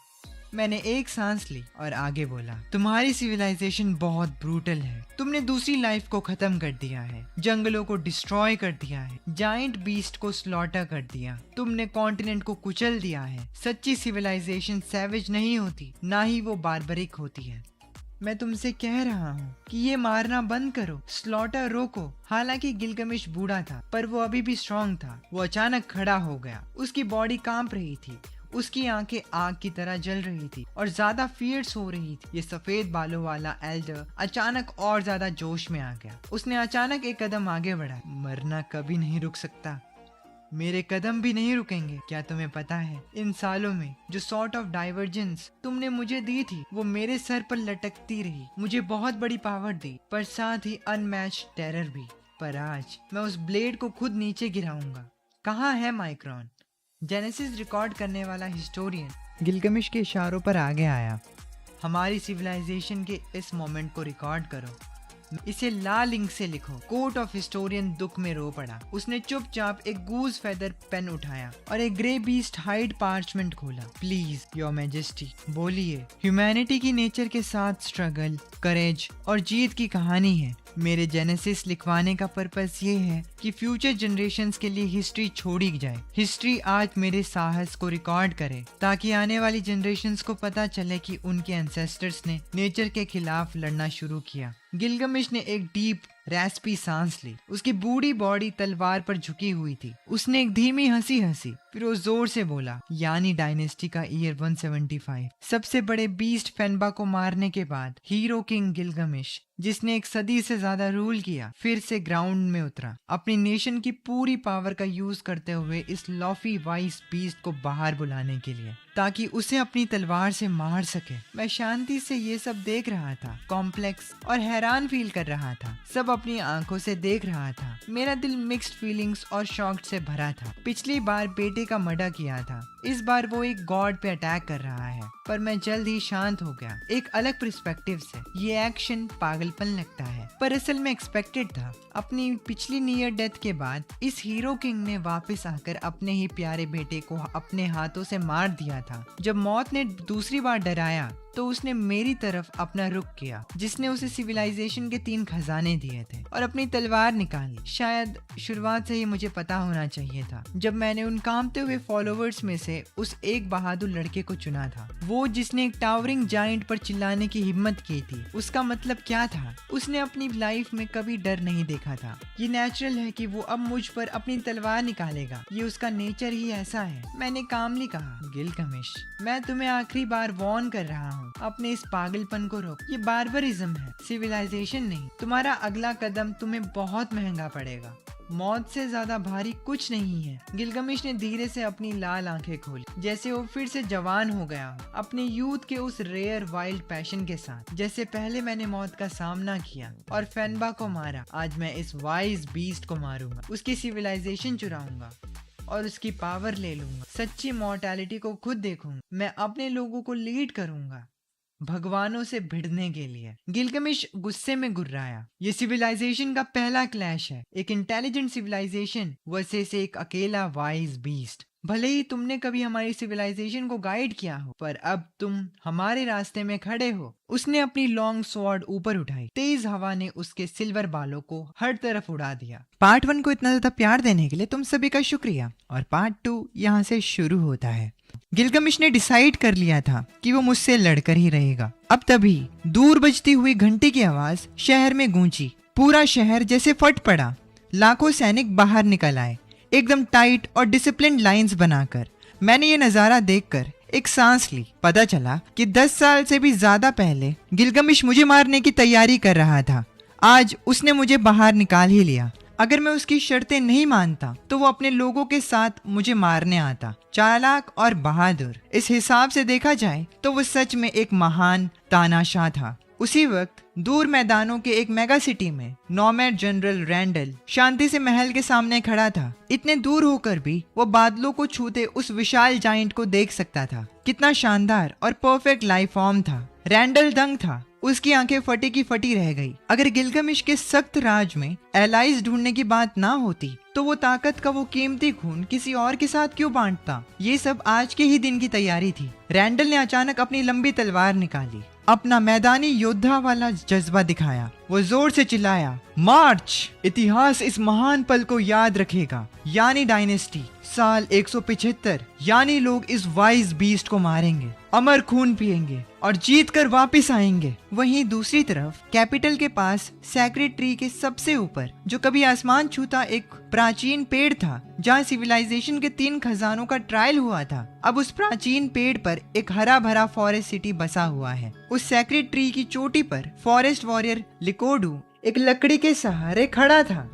मैंने एक सांस ली और आगे बोला, तुम्हारी सिविलाइजेशन बहुत ब्रूटल है। तुमने दूसरी लाइफ को खत्म कर दिया है, जंगलों को डिस्ट्रॉय कर दिया है, जाइंट बीस्ट को स्लॉटर कर दिया। तुमने कॉन्टिनेंट को कुचल दिया है। सच्ची सिविलाइजेशन सैवेज नहीं होती, ना ही वो बार्बरिक होती है। मैं तुमसे कह रहा हूँ कि ये मारना बंद करो, स्लॉटर रोको। हालांकि गिलगमिश बूढ़ा था, पर वो अभी भी स्ट्रॉन्ग था। वो अचानक खड़ा हो गया। उसकी बॉडी कांप रही थी। उसकी आंखें आग की तरह जल रही थी और ज्यादा फियर्स हो रही थी। ये सफेद बालों वाला एल्डर अचानक और ज्यादा जोश में आ गया। उसने अचानक एक कदम आगे बढ़ा। मरना कभी नहीं रुक सकता, मेरे कदम भी नहीं रुकेंगे। क्या तुम्हें पता है, इन सालों में जो सॉर्ट ऑफ डाइवर्जेंस तुमने मुझे दी थी वो मेरे सर पर लटकती रही, मुझे बहुत बड़ी पावर दी पर साथ ही अनमैच्ड टेरर भी। पर आज मैं उस ब्लेड को खुद नीचे गिराऊंगा। कहाँ है माइक्रोन? जेनेसिस रिकॉर्ड करने वाला हिस्टोरियन गिलगमिश के इशारों पर आगे आया। हमारी सिविलाइजेशन के इस मोमेंट को रिकॉर्ड करो, इसे लाल इंक से लिखो। कोर्ट ऑफ हिस्टोरियन दुख में रो पड़ा। उसने चुपचाप एक गूज फेदर पेन उठाया और एक ग्रे बीस्ट हाइड पार्चमेंट खोला। प्लीज योर मैजेस्टी, बोलिए। ह्यूमैनिटी की नेचर के साथ स्ट्रगल, करेज और जीत की कहानी है। मेरे जेनेसिस लिखवाने का पर्पस ये है कि फ्यूचर जनरेशन्स के लिए हिस्ट्री छोड़ी जाए। हिस्ट्री आज मेरे साहस को रिकॉर्ड करे ताकि आने वाली जनरेशन्स को पता चले कि उनके एंसेस्टर्स ने नेचर के खिलाफ लड़ना शुरू किया। गिलगमिश ने एक डीप रैस्पी सांस ली। उसकी बूढ़ी बॉडी तलवार पर झुकी हुई थी। उसने एक धीमी हंसी हंसी, फिर वो जोर से बोला, यानी डायनेस्टी का ईयर 175। सबसे बड़े बीस्ट फेनबा को मारने के बाद हीरो किंग गिलगमिश, जिसने एक सदी से ज्यादा रूल किया, फिर से ग्राउंड में उतरा, अपनी नेशन की पूरी पावर का यूज करते हुए इस लॉफी वाइस बीस्ट को बाहर बुलाने के लिए, ताकि उसे अपनी तलवार से मार सके। मैं शांति से ये सब देख रहा था, कॉम्प्लेक्स और हैरान फील कर रहा था। सब अपनी आंखों से देख रहा था। मेरा दिल मिक्स्ड फीलिंग्स और शॉक से भरा था। पिछली बार बेटे का मर्डर किया था, इस बार वो एक गॉड पे अटैक कर रहा है। पर मैं जल्द ही शांत हो गया, एक अलग पर्सपेक्टिव से। ये एक्शन पागलपन लगता है, पर असल में एक्सपेक्टेड था। अपनी पिछली नियर डेथ के बाद इस हीरो किंग ने वापस आकर अपने ही प्यारे बेटे को अपने हाथों से मार दिया था। जब मौत ने दूसरी बार डराया तो उसने मेरी तरफ अपना रुख किया, जिसने उसे सिविलाइजेशन के 3 खजाने दिए थे और अपनी तलवार निकाली। शायद शुरुआत से ही मुझे पता होना चाहिए था, जब मैंने उन कांपते हुए फॉलोवर्स में से उस एक बहादुर लड़के को चुना था, वो जिसने एक टावरिंग जायंट पर चिल्लाने की हिम्मत की थी। उसका मतलब क्या था? उसने अपनी लाइफ में कभी डर नहीं देखा था। ये नेचुरल है कि वो अब मुझ पर अपनी तलवार निकालेगा, ये उसका नेचर ही ऐसा है। मैंने कामली कहा, गिलगमिश, मैं तुम्हें आखिरी बार वार्न कर रहा हूँ, अपने इस पागलपन को रोक। ये बार्बरिज्म है, सिविलाइजेशन नहीं। तुम्हारा अगला कदम तुम्हें बहुत महंगा पड़ेगा। मौत से ज्यादा भारी कुछ नहीं है। गिलगमिश ने धीरे से अपनी लाल आंखें खोली, जैसे वो फिर से जवान हो गया हो, अपने यूथ के उस रेयर वाइल्ड पैशन के साथ। जैसे पहले मैंने मौत का सामना किया और फेनबा को मारा, आज मैं इस वाइज बीस्ट को मारूंगा, उसकी सिविलाइजेशन चुराऊंगा और उसकी पावर ले लूंगा। सच्ची मॉर्टैलिटी को खुद देखूंगा। मैं अपने लोगों को लीड करूंगा भगवानों से भिड़ने के लिए। गिलगमिश गुस्से में गुर्राया। ये सिविलाइजेशन का पहला क्लैश है, एक इंटेलिजेंट सिविलाइजेशन वर्सेस एक अकेला वाइज बीस्ट। भले ही तुमने कभी हमारी सिविलाइजेशन को गाइड किया हो, पर अब तुम हमारे रास्ते में खड़े हो। उसने अपनी लॉन्ग स्वॉर्ड ऊपर उठाई। तेज हवा ने उसके सिल्वर बालों को हर तरफ उड़ा दिया। पार्ट 1 को इतना ज्यादा प्यार देने के लिए तुम सभी का शुक्रिया, और पार्ट 2 यहाँ से शुरू होता है। गिलगमिश ने डिसाइड कर लिया था कि वो मुझसे लड़कर ही रहेगा। अब तभी दूर बजती हुई घंटी की आवाज शहर में गूंजी। पूरा शहर जैसे फट पड़ा। लाखों सैनिक बाहर निकल आए, एकदम टाइट और डिसिप्लिन्ड लाइंस बनाकर। मैंने ये नजारा देखकर एक सांस ली। पता चला कि 10 साल से भी ज्यादा पहले गिलगमिश मुझे मारने की तैयारी कर रहा था। आज उसने मुझे बाहर निकाल ही लिया। अगर मैं उसकी शर्तें नहीं मानता तो वो अपने लोगों के साथ मुझे मारने आता। चालाक और बहादुर। इस हिसाब से देखा जाए तो वो सच में एक महान तानाशाह था। उसी वक्त दूर मैदानों के एक मेगा सिटी में नॉमैड जनरल रैंडल शांति से महल के सामने खड़ा था। इतने दूर होकर भी वो बादलों को छूते उस विशाल जाइंट को देख सकता था। कितना शानदार और परफेक्ट लाइफ फॉर्म था। रैंडल दंग था। उसकी आंखें फटी की फटी रह गई। अगर गिलगमिश के सख्त राज में एलाइज ढूंढने की बात ना होती तो वो ताकत का वो कीमती खून किसी और के साथ क्यों बांटता? ये सब आज के ही दिन की तैयारी थी। रैंडल ने अचानक अपनी लंबी तलवार निकाली, अपना मैदानी योद्धा वाला जज्बा दिखाया। वो जोर से चिल्लाया, मार्च! इतिहास इस महान पल को याद रखेगा, यानी डायनेस्टी साल 175, यानी लोग इस वाइज बीस्ट को मारेंगे, अमर खून पिएंगे और जीत कर वापिस आएंगे। वहीं दूसरी तरफ कैपिटल के पास सैक्रेड ट्री के सबसे ऊपर, जो कभी आसमान छूता एक प्राचीन पेड़ था, जहाँ सिविलाइजेशन के 3 खजानों का ट्रायल हुआ था, अब उस प्राचीन पेड़ पर एक हरा भरा फॉरेस्ट सिटी बसा हुआ है। उस सेक्रेड ट्री की चोटी पर फॉरेस्ट वॉरियर लिकोडू एक लकड़ी के सहारे खड़ा था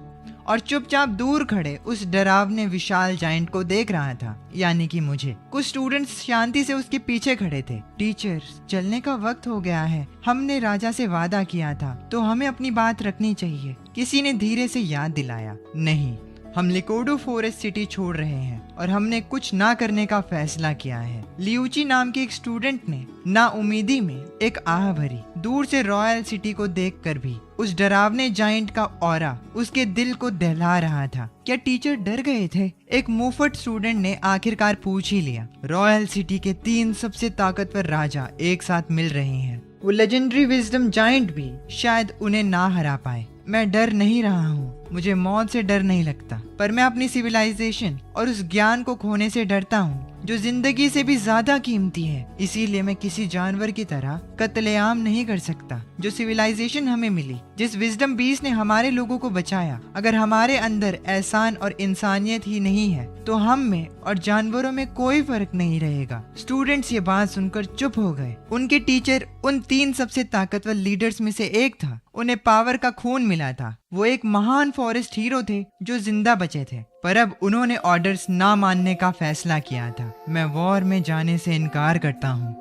और चुपचाप दूर खड़े उस डरावने विशाल जायंट को देख रहा था, यानी कि मुझे। कुछ स्टूडेंट्स शांति से उसके पीछे खड़े थे। टीचर, चलने का वक्त हो गया है। हमने राजा से वादा किया था, तो हमें अपनी बात रखनी चाहिए, किसी ने धीरे से याद दिलाया। नहीं, हम लिकोडू फॉरेस्ट सिटी छोड़ रहे हैं और हमने कुछ ना करने का फैसला किया है। लियूची नाम के एक स्टूडेंट ने ना उम्मीदी में एक आह भरी। दूर से रॉयल सिटी को देखकर भी उस डरावने जायंट का ऑरा उसके दिल को दहला रहा था। क्या टीचर डर गए थे? एक मुफ्त स्टूडेंट ने आखिरकार पूछ ही लिया। रॉयल सिटी के 3 सबसे ताकतवर राजा एक साथ मिल रहे हैं। वो लेजेंडरी विजडम जायंट भी शायद उन्हें ना हरा पाए। मैं डर नहीं रहा हूँ, मुझे मौत से डर नहीं लगता, पर मैं अपनी सिविलाइजेशन और उस ज्ञान को खोने से डरता हूँ जो जिंदगी से भी ज्यादा कीमती है। इसीलिए मैं किसी जानवर की तरह कत्लेआम नहीं कर सकता। जो सिविलाइजेशन हमें मिली, जिस विजडम बीस ने हमारे लोगों को बचाया, अगर हमारे अंदर एहसान और इंसानियत ही नहीं है तो हम में और जानवरों में कोई फर्क नहीं रहेगा। स्टूडेंट्स ये बात सुनकर चुप हो गए। उनके टीचर उन 3 सबसे ताकतवर लीडर्स में से एक था। उन्हें पावर का खून मिला था। वो एक महान फॉरेस्ट हीरो थे जो जिंदा बचे थे, पर अब उन्होंने ऑर्डर्स ना मानने का फैसला किया था। मैं वॉर में जाने से इनकार करता हूँ।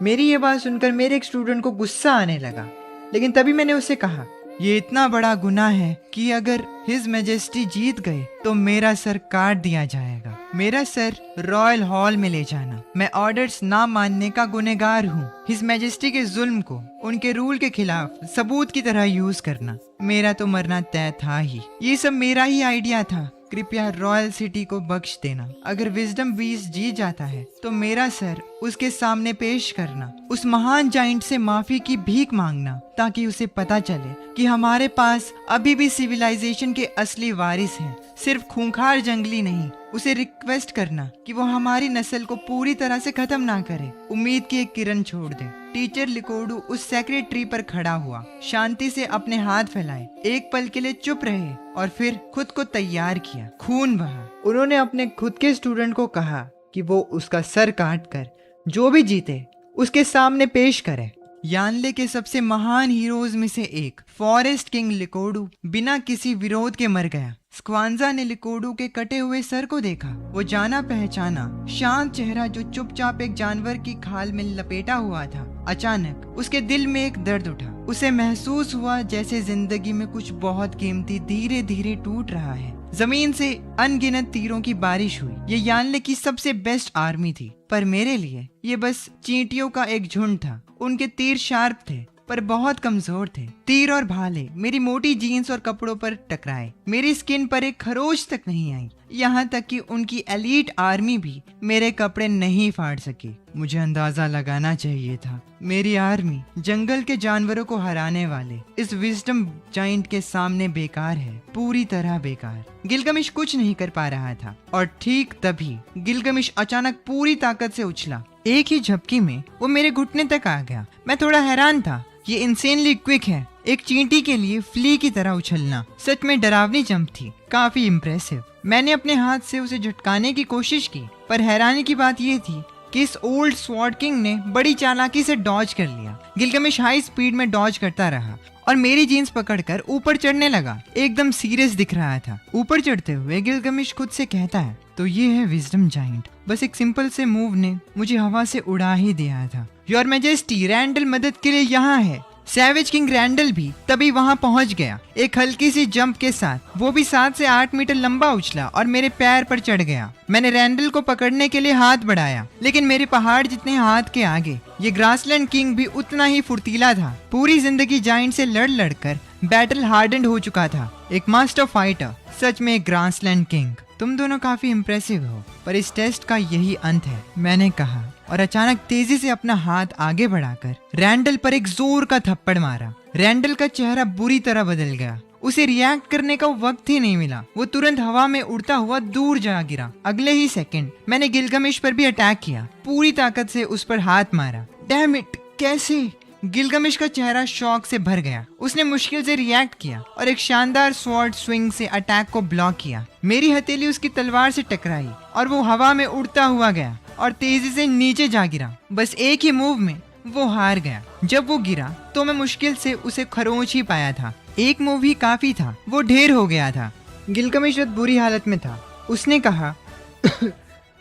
मेरी ये बात सुनकर मेरे एक स्टूडेंट को गुस्सा आने लगा, लेकिन तभी मैंने उससे कहा, ये इतना बड़ा गुनाह है कि अगर हिज मैजेस्टी जीत गए तो मेरा सर काट दिया जाएगा। मेरा सर रॉयल हॉल में ले जाना। मैं ऑर्डर्स ना मानने का गुनहगार हूँ। हिज मैजेस्टी के जुल्म को उनके रूल के खिलाफ सबूत की तरह यूज करना, मेरा तो मरना तय था ही। ये सब मेरा ही आइडिया था। कृपया रॉयल सिटी को बख्श देना। अगर विजडम बीस जीत जाता है तो मेरा सर उसके सामने पेश करना, उस महान जाइंट से माफी की भीख मांगना, ताकि उसे पता चले कि हमारे पास अभी भी सिविलाइजेशन के असली वारिस हैं, सिर्फ खूंखार जंगली नहीं। उसे रिक्वेस्ट करना कि वो हमारी नस्ल को पूरी तरह से खत्म ना करे, उम्मीद की एक किरण छोड़ दे। टीचर लिकोडू उस सेक्रेड ट्री पर खड़ा हुआ, शांति से अपने हाथ फैलाए, एक पल के लिए चुप रहे और फिर खुद को तैयार किया। खून बहा। उन्होंने अपने खुद के स्टूडेंट को कहा कि वो उसका सर काट कर जो भी जीते उसके सामने पेश करे। यानले के सबसे महान हीरोज में से एक फॉरेस्ट किंग लिकोडू बिना किसी विरोध के मर गया। स्क्वांजा ने लिकोडू के कटे हुए सर को देखा। वो जाना पहचाना शांत चेहरा जो चुपचाप एक जानवर की खाल में लपेटा हुआ था। अचानक उसके दिल में एक दर्द उठा। उसे महसूस हुआ जैसे जिंदगी में कुछ बहुत कीमती धीरे धीरे टूट रहा है। जमीन से अनगिनत तीरों की बारिश हुई। ये यानले की सबसे बेस्ट आर्मी थी, पर मेरे लिए ये बस चींटियों का एक झुंड था। उनके तीर शार्प थे पर बहुत कमजोर थे। तीर और भाले मेरी मोटी जीन्स और कपड़ों पर टकराए। मेरी स्किन पर एक खरोच तक नहीं आई। यहाँ तक कि उनकी एलीट आर्मी भी मेरे कपड़े नहीं फाड़ सकी। मुझे अंदाजा लगाना चाहिए था। मेरी आर्मी जंगल के जानवरों को हराने वाले इस विजडम जाइंट के सामने बेकार है, पूरी तरह बेकार। गिलगमिश कुछ नहीं कर पा रहा था और ठीक तभी गिलगमिश अचानक पूरी ताकत से उछला। एक ही झपकी में वो मेरे घुटने तक आ गया। मैं थोड़ा हैरान था। ये इंसेनली क्विक है। एक चींटी के लिए फ्ली की तरह उछलना सच में डरावनी जंप थी, काफी इम्प्रेसिव। मैंने अपने हाथ से उसे झटकाने की कोशिश की, पर हैरानी की बात यह थी कि इस ओल्ड स्वॉर्ड किंग ने बड़ी चालाकी से डॉज कर लिया। गिलगमिश हाई स्पीड में डॉज करता रहा और मेरी जीन्स पकड़कर ऊपर चढ़ने लगा। एकदम सीरियस दिख रहा था। ऊपर चढ़ते हुए गिलगमिश खुद से कहता है, तो ये है विजडम जाइंट। बस एक सिंपल से मूव ने मुझे हवा से उड़ा ही दिया था। योर मैजेस्टी, रैंडल मदद के लिए यहाँ है। सैवेज किंग रैंडल भी तभी वहां पहुंच गया, एक हल्की सी जंप के साथ। वो भी 7 से 8 मीटर लंबा उछला और मेरे पैर पर चढ़ गया। मैंने रैंडल को पकड़ने के लिए हाथ बढ़ाया, लेकिन मेरे पहाड़ जितने हाथ के आगे ये ग्रासलैंड किंग भी उतना ही फुर्तीला था। पूरी जिंदगी जाइंट से लड़ लड़कर बैटल हार्डेंड हो चुका था। एक मास्टर फाइटर, सच में एक ग्रासलैंड किंग। तुम दोनों काफी इम्प्रेसिव हो, पर इस टेस्ट का यही अंत है, मैंने कहा और अचानक तेजी से अपना हाथ आगे बढ़ाकर रैंडल पर एक जोर का थप्पड़ मारा। रैंडल का चेहरा बुरी तरह बदल गया। उसे रिएक्ट करने का वक्त ही नहीं मिला। वो तुरंत हवा में उड़ता हुआ दूर जा गिरा। अगले ही सेकंड मैंने गिलगमिश पर भी अटैक किया, पूरी ताकत से उस पर हाथ मारा। डैम इट, कैसे? गिलगमिश का चेहरा शॉक से भर गया। उसने मुश्किल से रिएक्ट किया और एक शानदार स्वॉर्ड स्विंग से अटैक को ब्लॉक किया। मेरी हथेली उसकी तलवार से टकराई और वो हवा में उड़ता हुआ गया और तेजी से नीचे जा गिरा। बस एक ही मूव में वो हार गया। जब वो गिरा तो मैं मुश्किल से उसे खरोंच ही पाया था। एक मूव ही काफी था, वो ढेर हो गया था। गिलगमिश बहुत बुरी हालत में था। उसने कहा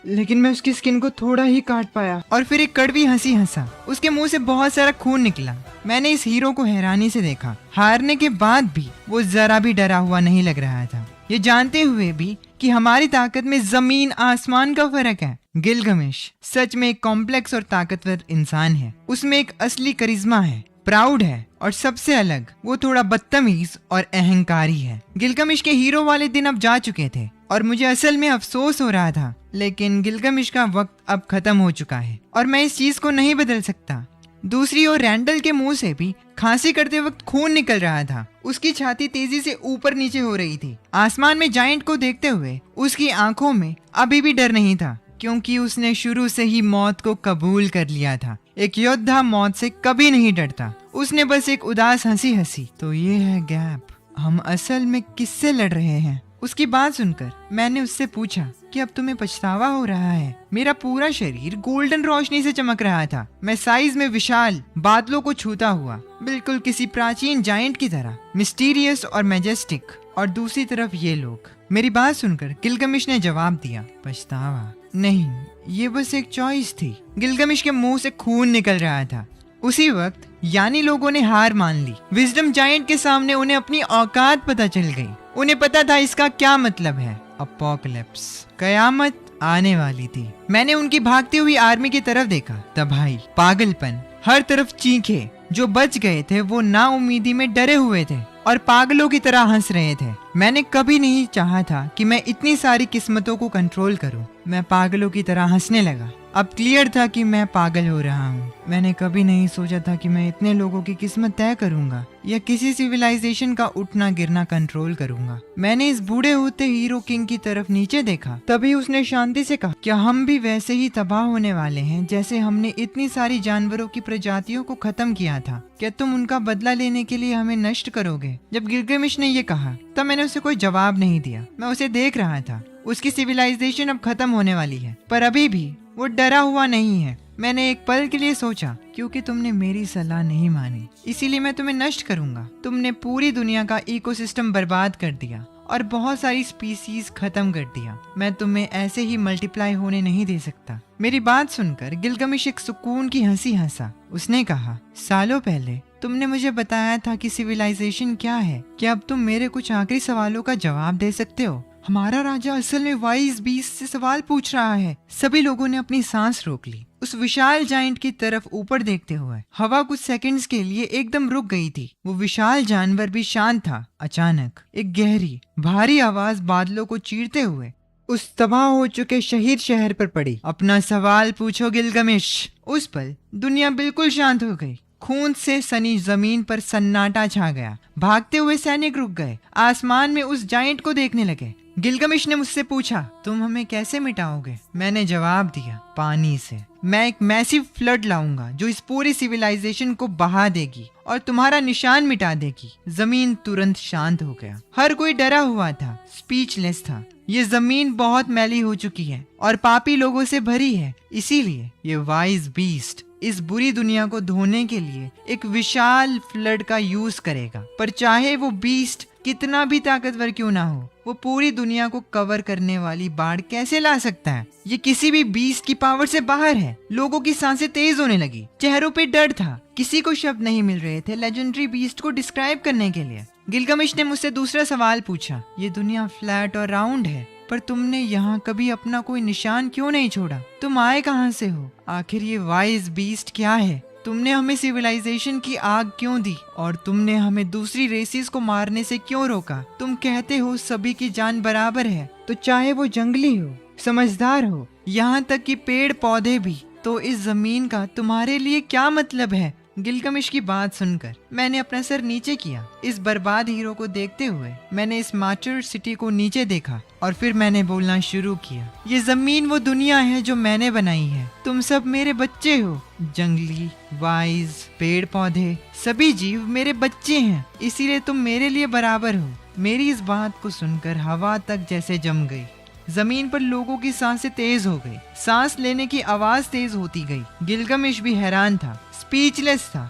लेकिन मैं उसकी स्किन को थोड़ा ही काट पाया। और फिर एक कड़वी हंसी हंसा। उसके मुंह से बहुत सारा खून निकला। मैंने इस हीरो को हैरानी से देखा। हारने के बाद भी वो जरा भी डरा हुआ नहीं लग रहा था, ये जानते हुए भी कि हमारी ताकत में जमीन आसमान का फर्क है। गिलगमिश सच में एक कॉम्प्लेक्स और ताकतवर इंसान है। उसमें एक असली करिश्मा है, प्राउड है और सबसे अलग वो थोड़ा बदतमीज और अहंकारी है। गिलगमिश के हीरो वाले दिन अब जा चुके थे और मुझे असल में अफसोस हो रहा था, लेकिन गिलगमिश का वक्त अब खत्म हो चुका है और मैं इस चीज को नहीं बदल सकता। दूसरी ओर रैंडल के मुंह से भी खांसी करते वक्त खून निकल रहा था। उसकी छाती तेजी से ऊपर नीचे हो रही थी। आसमान में जायंट को देखते हुए उसकी आंखों में अभी भी डर नहीं था, क्योंकि उसने शुरू से ही मौत को कबूल कर लिया था। एक योद्धा मौत से कभी नहीं डरता। उसने बस एक उदास हंसी हंसी। तो ये है गैप, हम असल में किससे लड़ रहे हैं? उसकी बात सुनकर मैंने उससे पूछा कि अब तुम्हें पछतावा हो रहा है? मेरा पूरा शरीर गोल्डन रोशनी से चमक रहा था। मैं साइज में विशाल, बादलों को छूता हुआ, बिल्कुल किसी प्राचीन जायंट की तरह, मिस्टीरियस और मैजेस्टिक। और दूसरी तरफ ये लोग। मेरी बात सुनकर गिलगमिश ने जवाब दिया, पछतावा नहीं, ये बस एक चॉइस थी। गिलगमिश के मुंह से खून निकल रहा था। उसी वक्त यानी लोगों ने हार मान ली। विजडम जायंट के सामने उन्हें अपनी औकात पता चल गई। उन्हें पता था इसका क्या मतलब है। अपोकलिप्स, कयामत आने वाली थी। मैंने उनकी भागती हुई आर्मी की तरफ देखा। तबाही, पागलपन, हर तरफ चीखे। जो बच गए थे वो नाउमीदी में डरे हुए थे और पागलों की तरह हंस रहे थे। मैंने कभी नहीं चाहा था कि मैं इतनी सारी किस्मतों को कंट्रोल करूं। मैं पागलों की तरह हंसने लगा। अब क्लियर था कि मैं पागल हो रहा हूँ। मैंने कभी नहीं सोचा था कि मैं इतने लोगों की किस्मत तय करूंगा या किसी सिविलाइजेशन का उठना गिरना कंट्रोल करूंगा। मैंने इस बूढ़े होते हीरो किंग की तरफ नीचे देखा। तभी उसने शांति से कहा, क्या हम भी वैसे ही तबाह होने वाले हैं जैसे हमने इतनी सारी जानवरों की प्रजातियों को खत्म किया था? क्या तुम उनका बदला लेने के लिए हमें नष्ट करोगे? जब गिलगमिश ने ये कहा तब मैंने उसे कोई जवाब नहीं दिया। मैं उसे देख रहा था। उसकी सिविलाइजेशन अब खत्म होने वाली है, पर अभी भी वो डरा हुआ नहीं है। मैंने एक पल के लिए सोचा, क्योंकि तुमने मेरी सलाह नहीं मानी, इसीलिए मैं तुम्हें नष्ट करूंगा। तुमने पूरी दुनिया का इकोसिस्टम बर्बाद कर दिया और बहुत सारी स्पीसीज खत्म कर दिया। मैं तुम्हें ऐसे ही मल्टीप्लाई होने नहीं दे सकता। मेरी बात सुनकर गिलगमिश एक सुकून की हंसी हंसा। उसने कहा, सालों पहले तुमने मुझे बताया था कि सिविलाइजेशन क्या है। क्या अब तुम मेरे कुछ आखिरी सवालों का जवाब दे सकते हो? हमारा राजा असल में वाइज बीस्ट से सवाल पूछ रहा है। सभी लोगों ने अपनी सांस रोक ली। उस विशाल जायंट की तरफ ऊपर देखते हुए हवा कुछ सेकंड्स के लिए एकदम रुक गई थी। वो विशाल जानवर भी शांत था। अचानक एक गहरी भारी आवाज बादलों को चीरते हुए उस तबाह हो चुके शहीद शहर पर पड़ी। अपना सवाल पूछो गिलगमिश। उस पल दुनिया बिल्कुल शांत हो गई। खून से सनी जमीन पर सन्नाटा छा गया। भागते हुए सैनिक रुक गए। आसमान में उस जायंट को देखने लगे। गिलगमिश ने मुझसे पूछा, तुम हमें कैसे मिटाओगे? मैंने जवाब दिया, पानी से। मैं एक मैसिव फ्लड लाऊंगा जो इस पूरी सिविलाइजेशन को बहा देगी और तुम्हारा निशान मिटा देगी। जमीन तुरंत शांत हो गया। हर कोई डरा हुआ था, स्पीचलेस था। ये जमीन बहुत मैली हो चुकी है और पापी लोगों से भरी है। इसीलिए ये वाइज बीस्ट इस बुरी दुनिया को धोने के लिए एक विशाल फ्लड का यूज करेगा। पर चाहे वो बीस्ट कितना भी ताकतवर क्यों ना हो, वो पूरी दुनिया को कवर करने वाली बाढ़ कैसे ला सकता है? ये किसी भी बीस्ट की पावर से बाहर है। लोगों की सांसें तेज होने लगी। चेहरों पे डर था। किसी को शब्द नहीं मिल रहे थे लेजेंडरी बीस्ट को डिस्क्राइब करने के लिए। गिलगमिश ने मुझसे दूसरा सवाल पूछा, ये दुनिया फ्लैट और राउंड है, पर तुमने यहाँ कभी अपना कोई निशान क्यों नहीं छोड़ा? तुम आए कहाँ से हो? आखिर ये वाइज बीस्ट क्या है? तुमने हमें सिविलाइजेशन की आग क्यों दी और तुमने हमें दूसरी रेसिस को मारने से क्यों रोका? तुम कहते हो सभी की जान बराबर है, तो चाहे वो जंगली हो, समझदार हो, यहाँ तक कि पेड़ पौधे भी, तो इस जमीन का तुम्हारे लिए क्या मतलब है? गिलगमिश की बात सुनकर मैंने अपना सर नीचे किया। इस बर्बाद हीरो को देखते हुए मैंने इस माचर सिटी को नीचे देखा और फिर मैंने बोलना शुरू किया, ये जमीन वो दुनिया है जो मैंने बनाई है। तुम सब मेरे बच्चे हो। जंगली, वाइज, पेड़ पौधे, सभी जीव मेरे बच्चे हैं, इसीलिए तुम मेरे लिए बराबर हो। मेरी इस बात को सुनकर हवा तक जैसे जम गई। जमीन पर लोगों की सांसें तेज हो गई, सांस लेने की आवाज तेज होती गई। गिलगमिश भी हैरान था, स्पीचलेस था।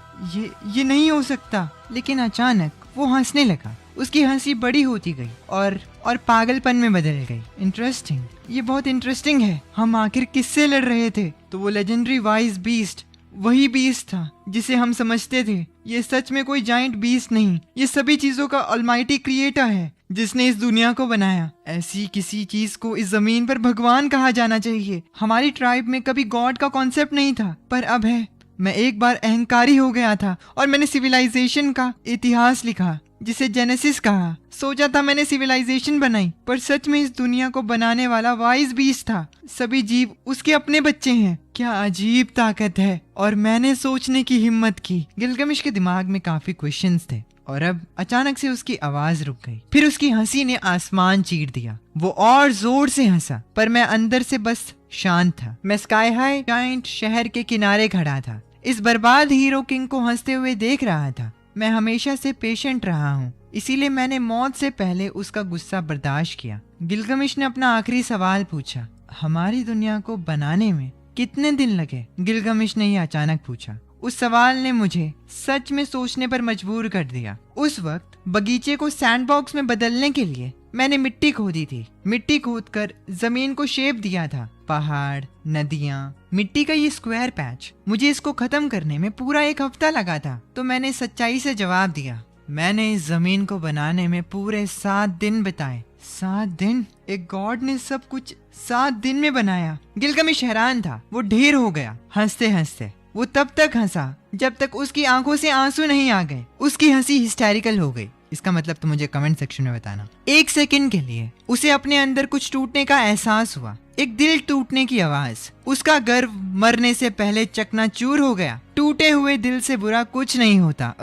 ये नहीं हो सकता। लेकिन अचानक वो हंसने लगा। उसकी हंसी बड़ी होती गई और पागलपन में बदल गई। इंटरेस्टिंग, ये बहुत इंटरेस्टिंग है। हम आखिर किससे लड़ रहे थे? तो वो लेजेंडरी वाइज बीस्ट वही बीस्ट था जिसे हम समझते थे। ये सच में कोई जाइंट बीस्ट नहीं, ये सभी चीजों का ऑलमाइटी क्रिएटर है जिसने इस दुनिया को बनाया। ऐसी किसी चीज को इस जमीन पर भगवान कहा जाना चाहिए। हमारी ट्राइब में कभी गॉड का कॉन्सेप्ट नहीं था, पर अब है। मैं एक बार अहंकारी हो गया था और मैंने सिविलाइजेशन का इतिहास लिखा जिसे जेनेसिस कहा। सोचा था मैंने सिविलाइजेशन बनाई, पर सच में इस दुनिया को बनाने वाला वाइज बीस्ट था। सभी जीव उसके अपने बच्चे हैं। क्या अजीब ताकत है। और मैंने सोचने की हिम्मत की। गिलगमिश के दिमाग में काफी क्वेश्चंस थे और अब अचानक से उसकी आवाज रुक गई। फिर उसकी हंसी ने आसमान चीर दिया। वो और जोर से हंसा, पर मैं अंदर से बस शांत था। मैं स्काई हाई जायंट शहर के किनारे खड़ा था, इस बर्बाद हीरो किंग को हंसते हुए देख रहा था। मैं हमेशा से पेशेंट रहा हूँ, इसीलिए मैंने मौत से पहले उसका गुस्सा बर्दाश्त किया। गिलगमिश ने अपना आखिरी सवाल पूछा, हमारी दुनिया को बनाने में कितने दिन लगे? गिलगमिश ने यह अचानक पूछा। उस सवाल ने मुझे सच में सोचने पर मजबूर कर दिया। उस वक्त बगीचे को सैंडबॉक्स में बदलने के लिए मैंने मिट्टी खोदी थी। मिट्टी खोदकर जमीन को शेप दिया था। पहाड़, नदियाँ, मिट्टी का ये स्क्वायर पैच, मुझे इसको खत्म करने में पूरा 1 हफ्ता लगा था। तो मैंने सच्चाई से जवाब दिया, मैंने इस जमीन को बनाने में पूरे 7 दिन बिताए। 7 दिन? एक गॉड ने सब कुछ 7 दिन में बनाया? गिलगमिश हैरान था। वो ढेर हो गया हंसते हंसते। वो तब तक हंसा जब तक उसकी आंखों से आंसू नहीं आ गए। उसकी हंसी हिस्टेरिकल हो गई। इसका मतलब तो मुझे कमेंट सेक्शन में बताना। 1 सेकंड के लिए उसे अपने अंदर कुछ टूटने का एहसास हुआ, एक दिल टूटने की आवाज। उसका गर्व मरने से पहले चकनाचूर हो गया। टूटे हुए दिल से बुरा कुछ नहीं होता।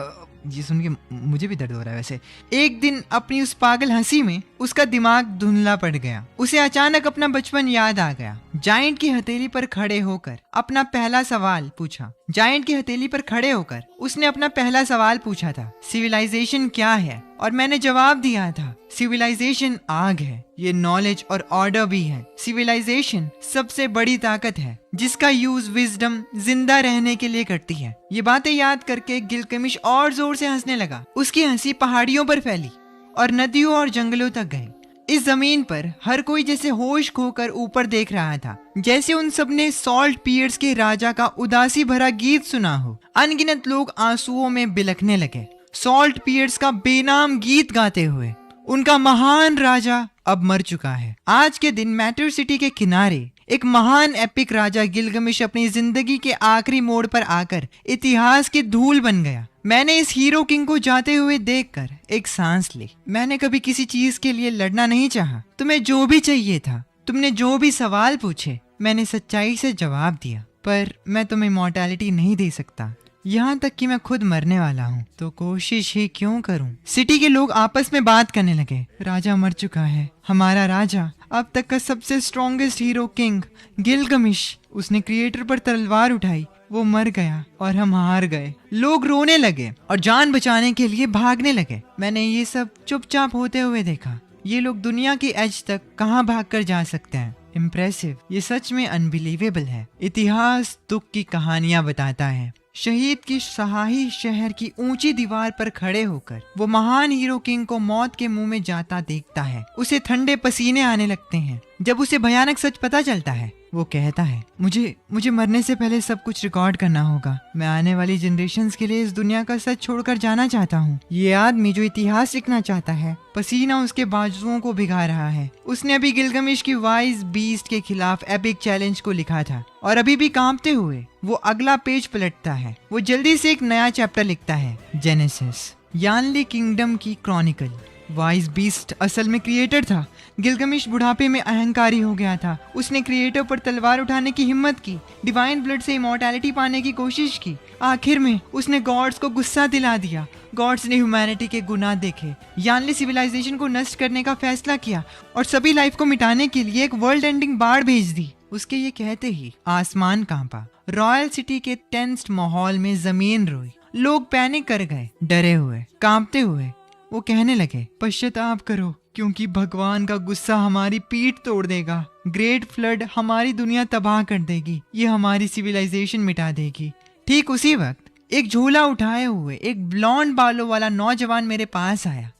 ये सुन के मुझे भी दर्द हो रहा है वैसे। एक दिन अपनी उस पागल हंसी में उसका दिमाग धुंधला पड़ गया। उसे अचानक अपना बचपन याद आ गया। जायंट की हथेली पर खड़े होकर अपना पहला सवाल पूछा। जायंट की हथेली पर खड़े होकर उसने अपना पहला सवाल पूछा था, सिविलाइजेशन क्या है? और मैंने जवाब दिया था, सिविलाइजेशन आग है, ये नॉलेज और ऑर्डर भी है। सिविलाइजेशन सबसे बड़ी ताकत है जिसका यूज विजडम जिंदा रहने के लिए करती है। ये बातें याद करके गिलगमिश और जोर से हंसने लगा। उसकी हंसी पहाड़ियों पर फैली और नदियों और जंगलों तक गई। इस जमीन पर हर कोई जैसे होश खोकर ऊपर देख रहा था, जैसे उन सब ने सॉल्ट पियर्स के राजा का उदासी भरा गीत सुना हो। अनगिनत लोग आंसुओं में बिलखने लगे, सॉल्ट पियर्स का बेनाम गीत गाते हुए। उनका महान राजा अब मर चुका है। आज के दिन मैटर सिटी के किनारे एक महान एपिक राजा गिलगमिश अपनी जिंदगी के आखिरी मोड़ पर आकर इतिहास की धूल बन गया। मैंने इस हीरो किंग को जाते हुए देखकर एक सांस ली। मैंने कभी किसी चीज के लिए लड़ना नहीं चाहा। तुम्हें जो भी चाहिए था, तुमने जो भी सवाल पूछे, मैंने सच्चाई से जवाब दिया। पर मैं तुम्हें इमॉर्टैलिटी नहीं दे सकता, यहाँ तक कि मैं खुद मरने वाला हूँ, तो कोशिश ही क्यों करूँ? सिटी के लोग आपस में बात करने लगे। राजा मर चुका है, हमारा राजा, अब तक का सबसे स्ट्रॉन्गेस्ट हीरो किंग गिलगमिश। उसने क्रिएटर पर तलवार उठाई, वो मर गया और हम हार गए। लोग रोने लगे और जान बचाने के लिए भागने लगे। मैंने ये सब चुपचाप होते हुए देखा। ये लोग दुनिया की एज तक कहाँ भागकर जा सकते हैं? इम्प्रेसिव, ये सच में अनबिलीवेबल है। इतिहास दुख की कहानियां बताता है। शहीद की सहाही शहर की ऊंची दीवार पर खड़े होकर वो महान हीरो किंग को मौत के मुंह में जाता देखता है। उसे ठंडे पसीने आने लगते हैं। जब उसे भयानक सच पता चलता है, वो कहता है, मुझे मरने से पहले सब कुछ रिकॉर्ड करना होगा। मैं आने वाली जनरेशंस के लिए इस दुनिया का सच छोड़कर जाना चाहता हूँ। ये आदमी जो इतिहास लिखना चाहता है, पसीना उसके बाजुओं को भिगा रहा है। उसने अभी गिलगमिश की वाइज बीस्ट के खिलाफ एपिक चैलेंज को लिखा था और अभी भी कांपते हुए वो अगला पेज पलटता है। वो जल्दी से एक नया चैप्टर लिखता है, जेनेसिस, यानली किंगडम की क्रॉनिकल। वाइज बीस्ट असल में क्रिएटर था। गिलगमिश बुढ़ापे में अहंकारी हो गया था। उसने क्रिएटर पर तलवार उठाने की हिम्मत की, डिवाइन ब्लड से इमॉर्टैलिटी पाने की कोशिश की। आखिर में उसने गॉड्स को गुस्सा दिला दिया। गॉड्स ने ह्यूमैनिटी के गुनाह देखे, यानली सिविलाइजेशन को नष्ट करने का फैसला किया और सभी लाइफ को मिटाने के लिए एक वर्ल्ड एंडिंग बाढ़ भेज दी। उसके ये कहते ही आसमान कांपा। रॉयल सिटी के टेंस्ड माहौल में जमीन रोई। लोग पैनिक कर गए, डरे हुए, कांपते हुए। वो कहने लगे, पश्चाताप करो क्योंकि भगवान का गुस्सा हमारी पीठ तोड़ देगा। ग्रेट फ्लड हमारी दुनिया तबाह कर देगी, ये हमारी सिविलाइजेशन मिटा देगी। ठीक उसी वक्त एक झोला उठाए हुए एक ब्लॉन्ड बालों वाला नौजवान मेरे पास आया।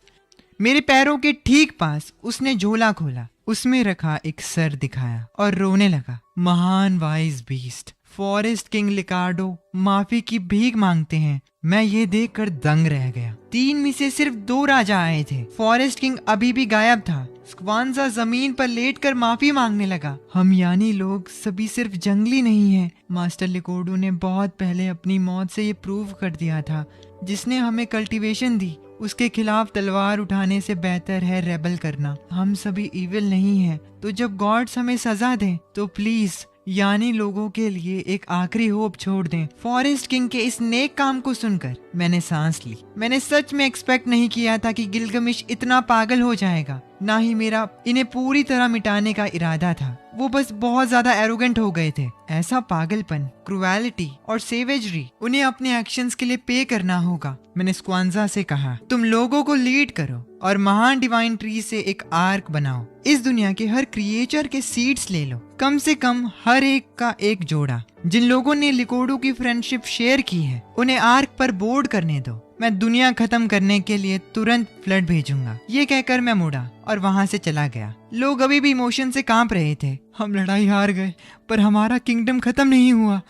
मेरे पैरों के ठीक पास उसने झोला खोला, उसमें रखा एक सर दिखाया और रोने लगा। महान वाइज बीस्ट, फॉरेस्ट किंग लिकार्डो माफी की भीख मांगते हैं। मैं ये देखकर दंग रह गया। 3 में से सिर्फ 2 राजा आए थे। फॉरेस्ट किंग अभी भी गायब था। स्क्वांजा जमीन पर लेटकर माफी मांगने लगा। हम यानी लोग सभी सिर्फ जंगली नहीं हैं। मास्टर लिकोर्डो ने बहुत पहले अपनी मौत से ये प्रूव कर दिया था। जिसने हमें कल्टीवेशन दी, उसके खिलाफ तलवार उठाने से बेहतर है रेबल करना। हम सभी इविल नहीं हैं, तो जब गॉड्स हमें सजा दें तो प्लीज यानी लोगों के लिए एक आखिरी होप छोड़ दें। फॉरेस्ट किंग के इस नेक काम को सुनकर मैंने सांस ली। मैंने सच में एक्सपेक्ट नहीं किया था कि गिलगमिश इतना पागल हो जाएगा। ना ही मेरा इन्हें पूरी तरह मिटाने का इरादा था। वो बस बहुत ज्यादा एरोगेंट हो गए थे। ऐसा पागलपन, क्रूएलिटी और सेवेजरी उन्हें अपने एक्शंस के लिए पे करना होगा। मैंने स्क्वांजा से कहा, तुम लोगों को लीड करो और महान डिवाइन ट्री से एक आर्क बनाओ। इस दुनिया के हर क्रिएचर के सीड्स ले लो, कम से कम हर एक का एक जोड़ा। जिन लोगों ने लिकोर्डो की फ्रेंडशिप शेयर की है, उन्हें आर्क पर बोर्ड करने दो। मैं दुनिया खत्म करने के लिए तुरंत फ्लड भेजूंगा। ये कहकर मैं मुड़ा और वहां से चला गया। लोग अभी भी इमोशन से कांप रहे थे। हम लड़ाई हार गए, पर हमारा किंगडम खत्म नहीं हुआ।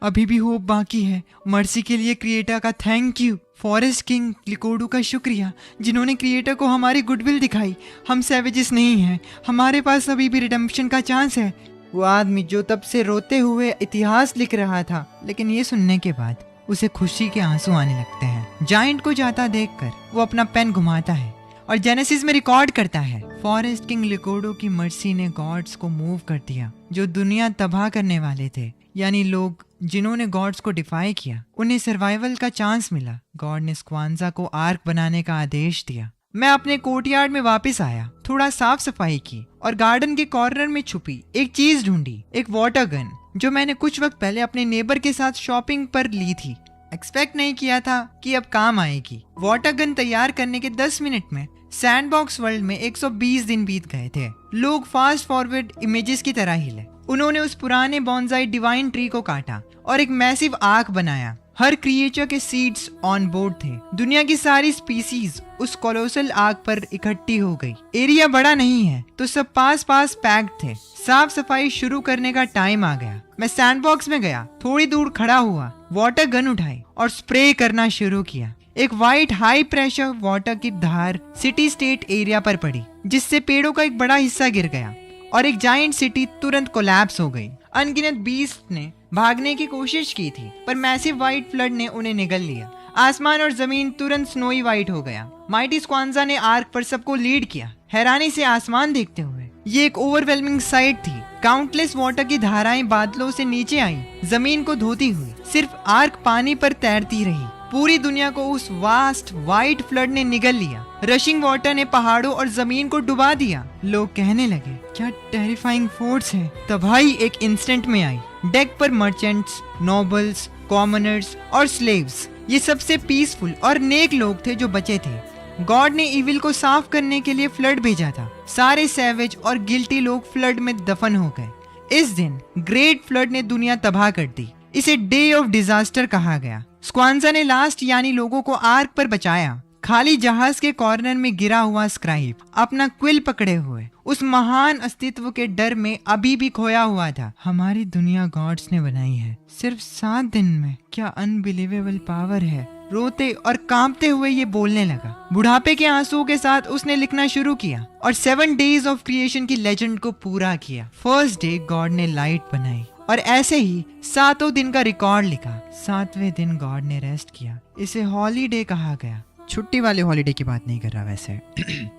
अभी भी होप बाकी है। मर्सी के लिए क्रिएटर का थैंक यू। फॉरेस्ट किंग लिकोर्डो का शुक्रिया, जिन्होंने क्रिएटर को हमारी गुडविल दिखाई। हम सैवेजेस नहीं हैं, हमारे पास अभी भी रिडेम्पशन का चांस है। वो आदमी जो तब से रोते हुए इतिहास लिख रहा था, लेकिन ये सुनने के बाद उसे खुशी के आंसू आने लगते हैं। जायंट को जाता देखकर वो अपना पेन घुमाता है और जेनेसिस में रिकॉर्ड करता है, फॉरेस्ट किंग लिकोर्डो की मर्सी ने गॉड्स को मूव कर दिया। जो दुनिया तबाह करने वाले थे, यानी लोग जिन्होंने गॉड्स को डिफाई किया, उन्हें सर्वाइवल का चांस मिला। गॉड ने स्क्वांजा को आर्क बनाने का आदेश दिया। मैं अपने कोर्टयार्ड में वापस आया, थोड़ा साफ सफाई की और गार्डन के कॉर्नर में छुपी एक चीज ढूंढी, एक वाटर गन, जो मैंने कुछ वक्त पहले अपने नेबर के साथ शॉपिंग पर ली थी। एक्सपेक्ट नहीं किया था कि अब काम आएगी। वाटर गन तैयार करने के 10 मिनट में सैंडबॉक्स वर्ल्ड में 120 दिन बीत गए थे। लोग फास्ट फॉरवर्ड इमेजेस की तरह हिले। उन्होंने उस पुराने बॉन्जाई डिवाइन ट्री को काटा और एक मैसिव आर्क बनाया। हर क्रिएचर के सीड्स ऑन बोर्ड थे। दुनिया की सारी स्पीसीज उस कोलोसल आर्क पर इकट्ठी हो गई। एरिया बड़ा नहीं है, तो सब पास पास पैक्ड थे। साफ सफाई शुरू करने का टाइम आ गया। मैं सैंडबॉक्स में गया, थोड़ी दूर खड़ा हुआ, वाटर गन उठाई और स्प्रे करना शुरू किया। एक वाइट हाई प्रेशर वाटर की धार सिटी स्टेट एरिया पर पड़ी, जिससे पेड़ों का एक बड़ा हिस्सा गिर गया और एक जायंट सिटी तुरंत कोलैप्स हो गई। अनगिनत बीस्ट ने भागने की कोशिश की थी, पर मैसिव वाइट फ्लड ने उन्हें निगल लिया। आसमान और जमीन तुरंत स्नोई वाइट हो गया। माइटी स्क्वांजा ने आर्क पर सबको लीड किया, हैरानी से आसमान देखते हुए। ये एक ओवरवेलमिंग साइट थी। काउंटलेस वाटर की धाराएं बादलों से नीचे आईं, जमीन को धोती हुई। सिर्फ आर्क पानी पर तैरती रही। पूरी दुनिया को उस वास्ट वाइट फ्लड ने निगल लिया। रशिंग वाटर ने पहाड़ों और जमीन को डुबा दिया। लोग कहने लगे, क्या टेरिफाइंग फोर्स है। तबाही एक इंस्टेंट में आई। डेक पर मर्चेंट्स, नोबल्स, कॉमनर्स और स्लेव्स, ये सबसे पीसफुल और नेक लोग थे जो बचे थे। गॉड ने इविल को साफ करने के लिए फ्लड भेजा था। सारे सैवेज और गिल्टी लोग फ्लड में दफन हो गए। इस दिन ग्रेट फ्लड ने दुनिया तबाह कर दी। इसे डे ऑफ डिजास्टर कहा गया। स्क्वांजा ने लास्ट यानी लोगों को आर्क पर बचाया। खाली जहाज के कॉर्नर में गिरा हुआ स्क्राइब अपना क्विल पकड़े हुए उस महान अस्तित्व के डर में अभी भी खोया हुआ था। हमारी दुनिया गॉड्स ने बनाई है सिर्फ 7 दिन में। क्या अनबिलीवेबल पावर है। रोते और कांपते हुए ये बोलने लगा। बुढ़ापे के आंसुओं के साथ उसने लिखना शुरू किया और 7 डेज ऑफ क्रिएशन की लेजेंड को पूरा किया। फर्स्ट डे गॉड ने लाइट बनाई और ऐसे ही 7 दिन का रिकॉर्ड लिखा। 7वें दिन गॉड ने रेस्ट किया। इसे हॉलीडे कहा गया। छुट्टी वाले हॉलीडे की बात नहीं कर रहा वैसे।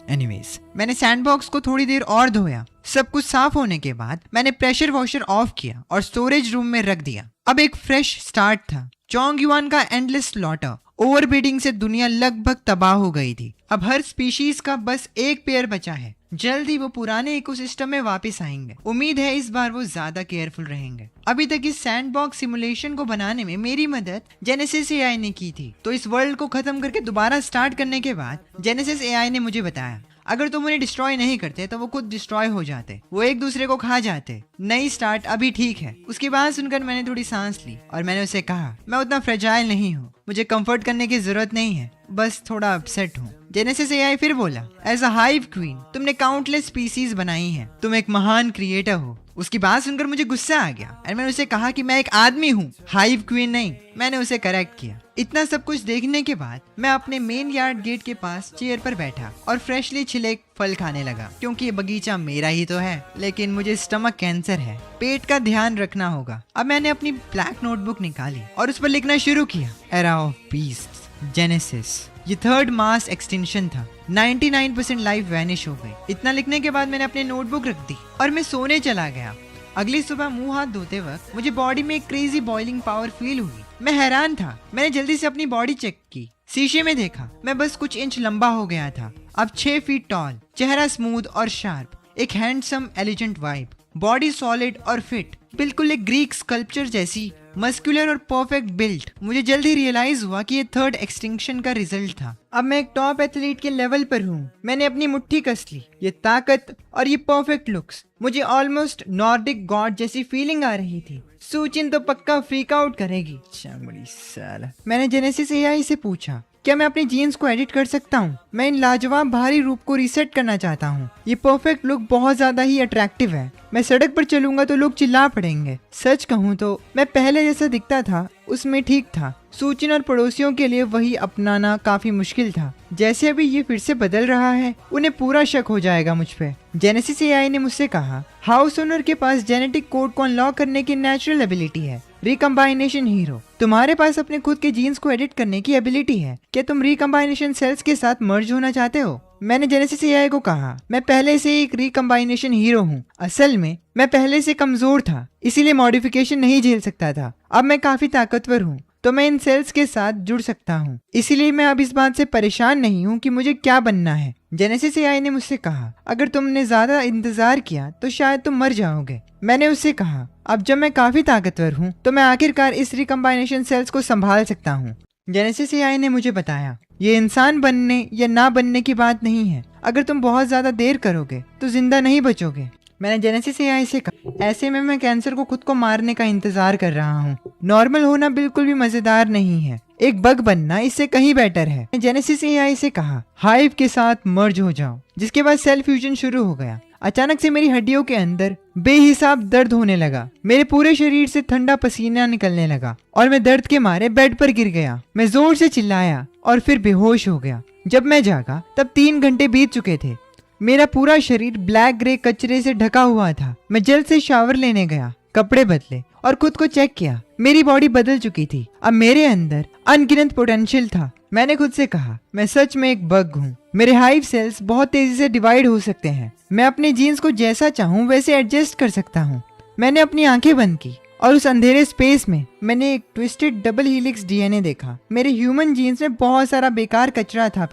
एनीवेज, मैंने सैंडबॉक्स को थोड़ी देर और धोया। सब कुछ साफ होने के बाद मैंने प्रेशर वॉशर ऑफ किया और स्टोरेज रूम में रख दिया। अब एक फ्रेश स्टार्ट था। चोंग युआन का एंडलेस स्लॉटर, ओवरब्रीडिंग से दुनिया लगभग तबाह हो गई थी। अब हर स्पीशीज का बस एक पेयर बचा है। जल्द ही वो पुराने इकोसिस्टम में वापस आएंगे। उम्मीद है इस बार वो ज्यादा केयरफुल रहेंगे। अभी तक इस सैंडबॉक्स सिमुलेशन को बनाने में मेरी मदद जेनेसिस एआई ने की थी। तो इस वर्ल्ड को खत्म करके दोबारा स्टार्ट करने के बाद जेनेसिस एआई ने मुझे बताया, अगर तुम उन्हें डिस्ट्रॉय नहीं करते तो वो खुद डिस्ट्रॉय हो जाते, वो एक दूसरे को खा जाते। नई स्टार्ट अभी ठीक है। उसकी बात सुनकर मैंने थोड़ी सांस ली और मैंने उसे कहा, मैं उतना फ्रेजाइल नहीं हूँ, मुझे कंफर्ट करने की जरूरत नहीं है, बस थोड़ा अपसेट हूँ। जेनेसिस एआई फिर बोला, एज अ हाइव क्वीन तुमने काउंटलेस स्पीसीज बनाई हैं, तुम एक महान क्रिएटर हो। उसकी बात सुनकर मुझे गुस्सा आ गया और मैंने उसे कहा कि मैं एक आदमी हूँ, हाइव क्वीन नहीं। मैंने उसे करेक्ट किया। इतना सब कुछ देखने के बाद मैं अपने मेन यार्ड गेट के पास चेयर पर बैठा और फ्रेशली छिले फल खाने लगा, क्योंकि ये बगीचा मेरा ही तो है। लेकिन मुझे स्टमक कैंसर है, पेट का ध्यान रखना होगा। अब मैंने अपनी ब्लैक नोटबुक निकाली और उस पर लिखना शुरू किया, एरा ऑफ बीस्ट्स, जेनेसिस। ये थर्ड मास एक्सटिंक्शन था। 99% लाइफ वैनिश हो गई। इतना लिखने के बाद मैंने अपनी नोटबुक रख दी और मैं सोने चला गया। अगली सुबह मुंह हाथ धोते वक्त मुझे बॉडी में एक क्रेजी बॉइलिंग पावर फील हुई। मैं हैरान था। मैंने जल्दी से अपनी बॉडी चेक की, शीशे में देखा, मैं बस कुछ इंच लंबा हो गया था। अब 6 फीट टॉल, चेहरा स्मूथ और शार्प, एक हैंडसम एलिजेंट वाइब, बॉडी सॉलिड और फिट, बिल्कुल एक ग्रीक स्कल्पचर जैसी, मस्कुलर और परफेक्ट बिल्ट। मुझे जल्द ही रियलाइज हुआ कि ये थर्ड एक्सटिंक्शन का रिजल्ट था। अब मैं एक टॉप एथलीट के लेवल पर हूँ। मैंने अपनी मुट्ठी कस ली। ये ताकत और ये परफेक्ट लुक्स, मुझे ऑलमोस्ट नॉर्डिक गॉड जैसी फीलिंग आ रही थी। सूचिन तो पक्का फ्रीक आउट करेगी। साला। मैंने जेनेसिस एआई से पूछा, क्या मैं अपनी जीन्स को एडिट कर सकता हूँ? मैं इन लाजवाब बाहरी रूप को रीसेट करना चाहता हूँ। ये परफेक्ट लुक बहुत ज्यादा ही अट्रैक्टिव है। मैं सड़क पर चलूंगा तो लोग चिल्ला पड़ेंगे। सच कहूँ तो मैं पहले जैसा दिखता था उसमें ठीक था। सूचिन और पड़ोसियों के लिए वही अपनाना काफी मुश्किल था। जैसे अभी ये फिर से बदल रहा है, उन्हें पूरा शक हो जाएगा मुझ पे। जेनेसिस एआई ने मुझसे कहा, हाउस ओनर के पास जेनेटिक कोड को अनलॉक करने की नेचुरल एबिलिटी है। रिकम्बाइनेशन हीरो, तुम्हारे पास अपने खुद के जीन्स को एडिट करने की एबिलिटी है। क्या तुम रिकम्बाइनेशन सेल्स के साथ मर्ज होना चाहते हो? मैंने जेनेसिस एआई को कहा, मैं पहले से एक रिकम्बाइनेशन हीरो हूँ। असल में मैं पहले से कमजोर था, इसीलिए मॉडिफिकेशन नहीं झेल सकता था। अब मैं काफी ताकतवर हूँ, तो मैं इन सेल्स के साथ जुड़ सकता हूँ। इसीलिए मैं अब इस बात से परेशान नहीं हूँ कि मुझे क्या बनना है। जेनेसिस एआई ने मुझसे कहा, अगर तुमने ज्यादा इंतजार किया तो शायद तुम मर जाओगे। मैंने उससे कहा, अब जब मैं काफी ताकतवर हूँ तो मैं आखिरकार इस रिकम्बाइनेशन सेल्स को संभाल सकता हूँ। जेनेसिस एआई ने मुझे बताया, ये इंसान बनने या ना बनने की बात नहीं है। अगर तुम बहुत ज्यादा देर करोगे तो जिंदा नहीं बचोगे। मैंने जेनेसिस एआई से कहा, ऐसे में मैं कैंसर को खुद को मारने का इंतजार कर रहा हूँ। नॉर्मल होना बिल्कुल भी मजेदार नहीं है, एक बग बनना इससे कहीं बेटर है। जेनेसिस एआई से कहा, हाइव के साथ मर्ज हो जाओ। जिसके बाद सेल फ्यूजन शुरू हो गया। अचानक से मेरी हड्डियों के अंदर बेहिसाब दर्द होने लगा। मेरे पूरे शरीर से ठंडा पसीना निकलने लगा और मैं दर्द के मारे बेड पर गिर गया। मैं जोर से चिल्लाया और फिर बेहोश हो गया। जब मैं जागा तब 3 घंटे बीत चुके थे। मेरा पूरा शरीर ब्लैक ग्रे कचरे से ढका हुआ था। मैं जल्द से शावर लेने गया, कपड़े बदले और खुद को चेक किया। मेरी बॉडी बदल चुकी थी। अब मेरे अंदर अनगिनत पोटेंशियल था। मैंने खुद से कहा, मैं सच में एक बग हूँ। मेरे हाइव सेल्स बहुत तेजी से डिवाइड हो सकते हैं। मैं अपने जीन्स को जैसा चाहूँ वैसे एडजस्ट कर सकता हूँ। मैंने अपनी आंखें बंद की और उस अंधेरे स्पेस में मैंने एक ट्विस्टेड डबल हीलिक्स डीएनए देखा। मेरे ह्यूमन जीन्स में बहुत सारा बेकार कचरा था।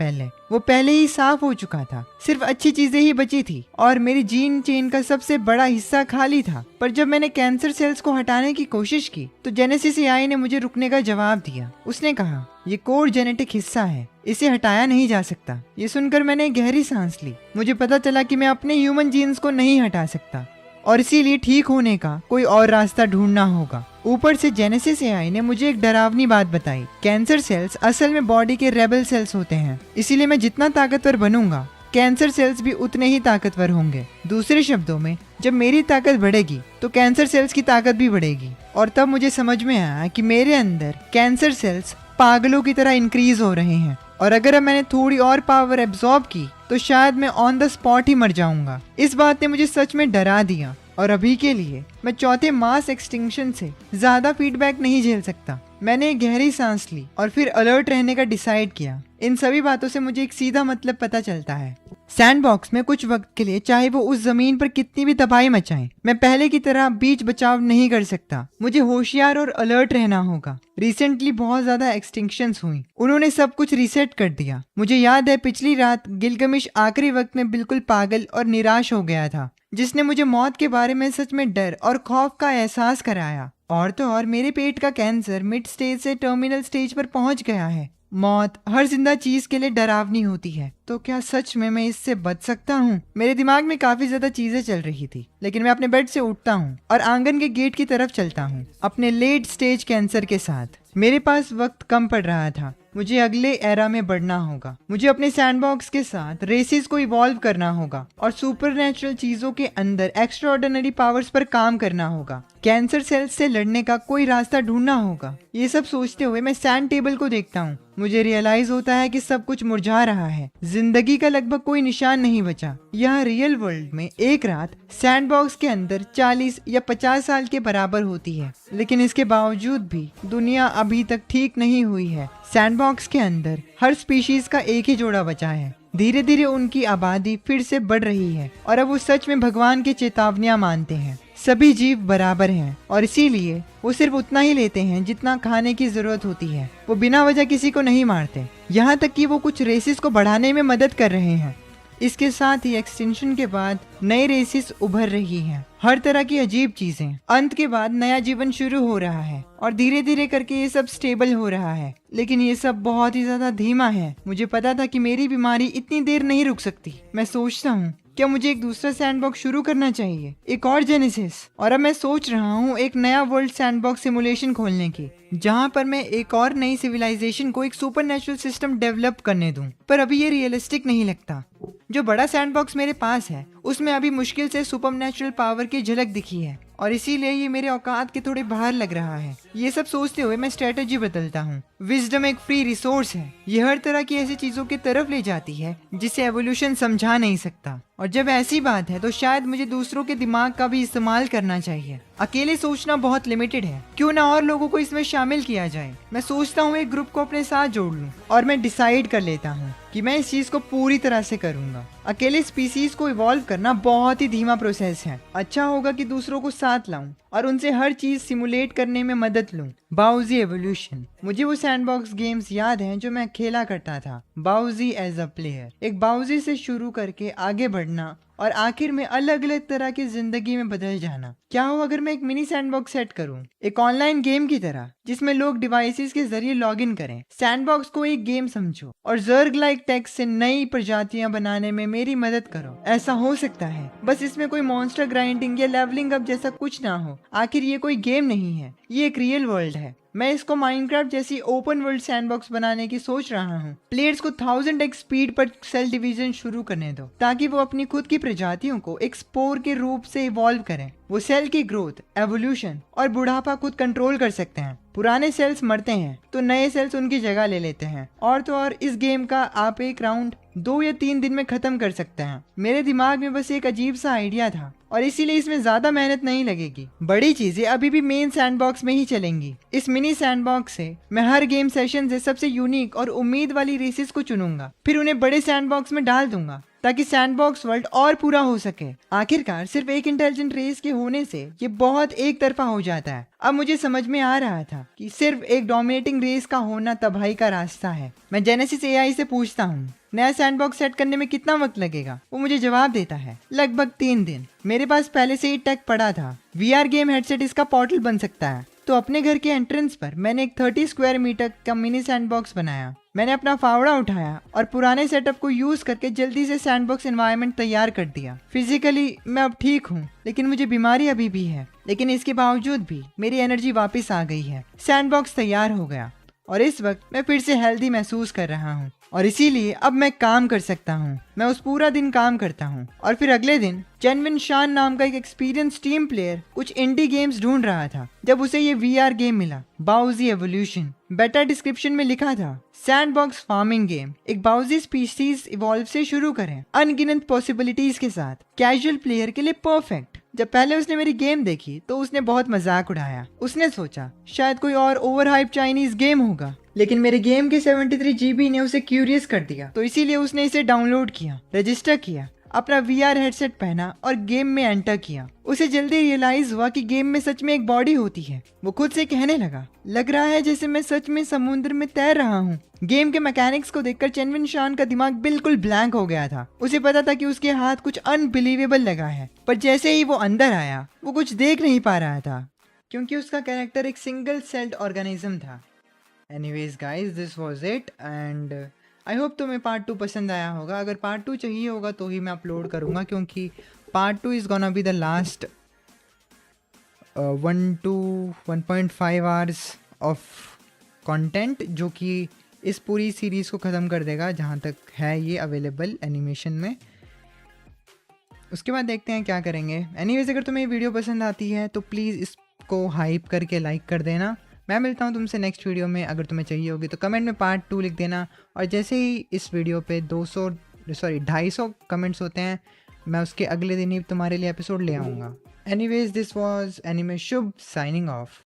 वो पहले ही साफ हो चुका था। सिर्फ अच्छी चीजें ही बची थी और मेरी जीन चेन का सबसे बड़ा हिस्सा खाली था। पर जब मैंने कैंसर सेल्स को हटाने की कोशिश की तो जेनेसिस एआई ने मुझे रुकने का जवाब दिया। उसने कहा, ये कोर जेनेटिक हिस्सा है, इसे हटाया नहीं जा सकता। ये सुनकर मैंने गहरी सांस ली। मुझे पता चला कि मैं अपने ह्यूमन जीन्स को नहीं हटा सकता और इसीलिए ठीक होने का कोई और रास्ता ढूंढना होगा। ऊपर से जेनेसिस एआई ने मुझे एक डरावनी बात बताई। कैंसर सेल्स असल में बॉडी के रेबल सेल्स होते हैं। इसीलिए मैं जितना ताकतवर बनूंगा, कैंसर सेल्स भी उतने ही ताकतवर होंगे। दूसरे शब्दों में, जब मेरी ताकत बढ़ेगी तो कैंसर सेल्स की ताकत भी बढ़ेगी। और तब मुझे समझ में आया कि मेरे अंदर कैंसर सेल्स पागलों की तरह इंक्रीज हो रहे हैं और अगर अब मैंने थोड़ी और पावर एब्जॉर्ब की तो शायद मैं ऑन द स्पॉट ही मर जाऊंगा। इस बात ने मुझे सच में डरा दिया और अभी के लिए मैं चौथे मास एक्सटिंक्शन से ज्यादा फीडबैक नहीं झेल सकता। मैंने एक गहरी सांस ली और फिर अलर्ट रहने का डिसाइड किया। इन सभी बातों से मुझे एक सीधा मतलब पता चलता है। सैंडबॉक्स में कुछ वक्त के लिए, चाहे वो उस जमीन पर कितनी भी तबाही मचाएं, मैं पहले की तरह बीच बचाव नहीं कर सकता। मुझे होशियार और अलर्ट रहना होगा। रिसेंटली बहुत ज्यादा एक्सटिंक्शंस हुई, उन्होंने सब कुछ रीसेट कर दिया। मुझे याद है पिछली रात गिलगमिश आखिरी वक्त में बिल्कुल पागल और निराश हो गया था, जिसने मुझे मौत के बारे में सच में डर और खौफ का एहसास कराया। और तो और मेरे पेट का कैंसर मिड स्टेज से टर्मिनल स्टेज पर पहुंच गया है। मौत हर जिंदा चीज के लिए डरावनी होती है, तो क्या सच में मैं इससे बच सकता हूँ? मेरे दिमाग में काफी ज्यादा चीजें चल रही थी, लेकिन मैं अपने बेड से उठता हूँ और आंगन के गेट की तरफ चलता हूँ अपने लेट स्टेज कैंसर के साथ। मेरे पास वक्त कम पड़ रहा था, मुझे अगले एरा में बढ़ना होगा। मुझे अपने सैंडबॉक्स के साथ रेसिस को इवॉल्व करना होगा और सुपरनैचुरल चीजों के अंदर एक्स्ट्राऑर्डिनरी पावर्स पर काम करना होगा। कैंसर सेल्स से लड़ने का कोई रास्ता ढूंढना होगा। ये सब सोचते हुए मैं सैंड टेबल को देखता हूँ। मुझे रियलाइज होता है कि सब कुछ मुरझा रहा है, जिंदगी का लगभग कोई निशान नहीं बचा। यह रियल वर्ल्ड में एक रात सैंडबॉक्स के अंदर 40 या 50 साल के बराबर होती है, लेकिन इसके बावजूद भी दुनिया अभी तक ठीक नहीं हुई है। सैंडबॉक्स के अंदर हर स्पीशीज का एक ही जोड़ा बचा है। धीरे धीरे उनकी आबादी फिर से बढ़ रही है और अब वो सच में भगवान की चेतावनियां मानते हैं। सभी जीव बराबर हैं और इसीलिए वो सिर्फ उतना ही लेते हैं जितना खाने की जरूरत होती है। वो बिना वजह किसी को नहीं मारते, यहाँ तक कि वो कुछ रेसिस को बढ़ाने में मदद कर रहे हैं। इसके साथ ही एक्सटेंशन के बाद नई रेसिस उभर रही हैं, हर तरह की अजीब चीजें। अंत के बाद नया जीवन शुरू हो रहा है और धीरे धीरे करके ये सब स्टेबल हो रहा है, लेकिन ये सब बहुत ही ज्यादा धीमा है। मुझे पता था कि मेरी बीमारी इतनी देर नहीं रुक सकती। मैं सोचता हूँ क्या मुझे एक दूसरा सैंडबॉक्स शुरू करना चाहिए, एक और जेनेसिस। और अब मैं सोच रहा हूँ एक नया वर्ल्ड सैंडबॉक्स सिमुलेशन खोलने की, जहाँ पर मैं एक और नई सिविलाइजेशन को एक सुपरनैचुरल सिस्टम डेवलप करने दूं। पर अभी ये रियलिस्टिक नहीं लगता। जो बड़ा सैंडबॉक्स मेरे पास है उसमें अभी मुश्किल से सुपरनैचुरल पावर की झलक दिखी है और इसीलिए ये मेरे औकात के थोड़े बाहर लग रहा है। ये सब सोचते हुए मैं स्ट्रेटेजी बदलता हूँ। विजडम एक फ्री रिसोर्स है, ये हर तरह की ऐसी चीजों की तरफ ले जाती है जिसे एवोल्यूशन समझा नहीं सकता। और जब ऐसी बात है तो शायद मुझे दूसरों के दिमाग का भी इस्तेमाल करना चाहिए। अकेले सोचना बहुत लिमिटेड है, क्यों ना और लोगों को इसमें शामिल किया जाए। मैं सोचता हूँ एक ग्रुप को अपने साथ जोड़ लूं और मैं डिसाइड कर लेता हूँ कि मैं इस चीज को पूरी तरह से करूंगा। अकेले स्पीसीज को इवॉल्व करना बहुत ही धीमा प्रोसेस है। अच्छा होगा कि दूसरों को साथ लाऊं और उनसे हर चीज सिमुलेट करने में मदद लूं। बाउजी एवोल्यूशन, मुझे वो सैंडबॉक्स गेम्स याद हैं जो मैं खेला करता था। बाउजी एज अ प्लेयर, एक बाउजी से शुरू करके आगे बढ़ना और आखिर में अलग अलग तरह की जिंदगी में बदल जाना। क्या हो अगर मैं एक मिनी सैंडबॉक्स सेट करूं, एक ऑनलाइन गेम की तरह जिसमें लोग डिवाइसेस के जरिए लॉगिन करें। सैंडबॉक्स को एक गेम समझो और जर्ग लाइक टेक्स्ट से नई प्रजातियां बनाने में मेरी मदद करो। ऐसा हो सकता है, बस इसमें कोई मॉन्स्टर ग्राइंडिंग या लेवलिंग अप जैसा कुछ ना हो। आखिर ये कोई गेम नहीं है, ये एक रियल वर्ल्ड है। मैं इसको माइनक्राफ्ट जैसी ओपन वर्ल्ड सैंडबॉक्स बनाने की सोच रहा हूँ। प्लेयर्स को 1000x स्पीड पर सेल डिवीजन शुरू करने दो ताकि वो अपनी खुद की प्रजातियों को एक स्पोर के रूप से इवॉल्व करें। वो सेल की ग्रोथ, एवोल्यूशन और बुढ़ापा खुद कंट्रोल कर सकते हैं। पुराने सेल्स मरते हैं तो नए सेल्स उनकी जगह ले लेते हैं। और तो और इस गेम का आप एक राउंड 2 या 3 दिन में खत्म कर सकते हैं। मेरे दिमाग में बस एक अजीब सा आइडिया था और इसीलिए इसमें ज्यादा मेहनत नहीं लगेगी। बड़ी चीजें अभी भी मेन सैंडबॉक्स में ही चलेंगी। इस मिनी सैंडबॉक्स से मैं हर गेम सेशन से सबसे यूनिक और उम्मीद वाली रेसेस को चुनूंगा, फिर उन्हें बड़े सैंडबॉक्स में डाल दूंगा ताकि सैंडबॉक्स वर्ल्ड और पूरा हो सके। आखिरकार सिर्फ एक इंटेलिजेंट रेस के होने से ये बहुत एक तरफा हो जाता है। अब मुझे समझ में आ रहा था कि सिर्फ एक डोमिनेटिंग रेस का होना तबाही का रास्ता है। मैं जेनेसिस एआई से पूछता हूँ नया सैंडबॉक्स सेट करने में कितना वक्त लगेगा। वो मुझे जवाब देता है लगभग 3 दिन। मेरे पास पहले से ही टेक पड़ा था, VR गेम हेडसेट इसका पोर्टल बन सकता है। तो अपने घर के एंट्रेंस पर मैंने एक 30 स्क्वायर मीटर का मिनी सैंडबॉक्स बनाया। मैंने अपना फावड़ा उठाया और पुराने सेटअप को यूज करके जल्दी से सैंडबॉक्स एनवायरनमेंट तैयार कर दिया। फिजिकली मैं अब ठीक हूँ, लेकिन मुझे बीमारी अभी भी है। लेकिन इसके बावजूद भी मेरी एनर्जी वापस आ गई है। सैंडबॉक्स तैयार हो गया और इस वक्त मैं फिर से हेल्दी महसूस कर रहा हूँ और इसीलिए अब मैं काम कर सकता हूँ। मैं उस पूरा दिन काम करता हूँ और फिर अगले दिन जेनविन शान नाम का एक एक्सपीरियंस टीम प्लेयर कुछ इंडी गेम्स ढूंढ रहा था जब उसे ये VR गेम मिला, बाउजी एवोल्यूशन। बेटा डिस्क्रिप्शन में लिखा था सैंडबॉक्स फार्मिंग गेम, एक बाउजी स्पीशीज इवॉल्व से शुरू करें अनगिनत पॉसिबिलिटीज के साथ, कैजुअल प्लेयर के लिए परफेक्ट। जब पहले उसने मेरी गेम देखी तो उसने बहुत मजाक उड़ाया। उसने सोचा शायद कोई और ओवरहाइप चाइनीज गेम होगा, लेकिन मेरे गेम के 73 GB ने उसे क्यूरियस कर दिया, तो इसीलिए उसने इसे डाउनलोड किया, रजिस्टर किया, अपना VR हेडसेट पहना और गेम में एंटर किया। उसे जल्दी रियलाइज हुआ कि गेम में सच में एक बॉडी होती है। वो खुद से कहने लगा, लग रहा है जैसे मैं सच में समुद्र में तैर रहा हूँ। गेम के मैकेनिक्स को देखकर चेनविन शान का दिमाग बिल्कुल ब्लैंक हो गया था। उसे पता था कि उसके हाथ कुछ अनबिलीवेबल लगा है, पर जैसे ही वो अंदर आया वो कुछ देख नहीं पा रहा था, क्योंकि उसका कैरेक्टर एक सिंगल सेल्ड ऑर्गेनिज्म था। Anyways guys, this was it and I hope तुम्हें पार्ट 2 पसंद आया होगा। अगर पार्ट 2 चाहिए होगा तो ही मैं अपलोड करूँगा, क्योंकि part 2 is gonna be the last 1 to 1.5 hours of content, जो कि इस पूरी सीरीज़ को ख़त्म कर देगा जहाँ तक है ये अवेलेबल एनिमेशन में। उसके बाद देखते हैं क्या करेंगे। एनीवेज, अगर तुम्हें ये वीडियो पसंद आती है तो प्लीज़ इसको हाइप करके लाइक कर देना। मैं मिलता हूँ तुमसे नेक्स्ट वीडियो में। अगर तुम्हें चाहिए होगी तो कमेंट में पार्ट 2 लिख देना, और जैसे ही इस वीडियो पे 250 कमेंट्स होते हैं, मैं उसके अगले दिन ही तुम्हारे लिए एपिसोड ले आऊँगा। Anyways, this was anime Shubh signing off.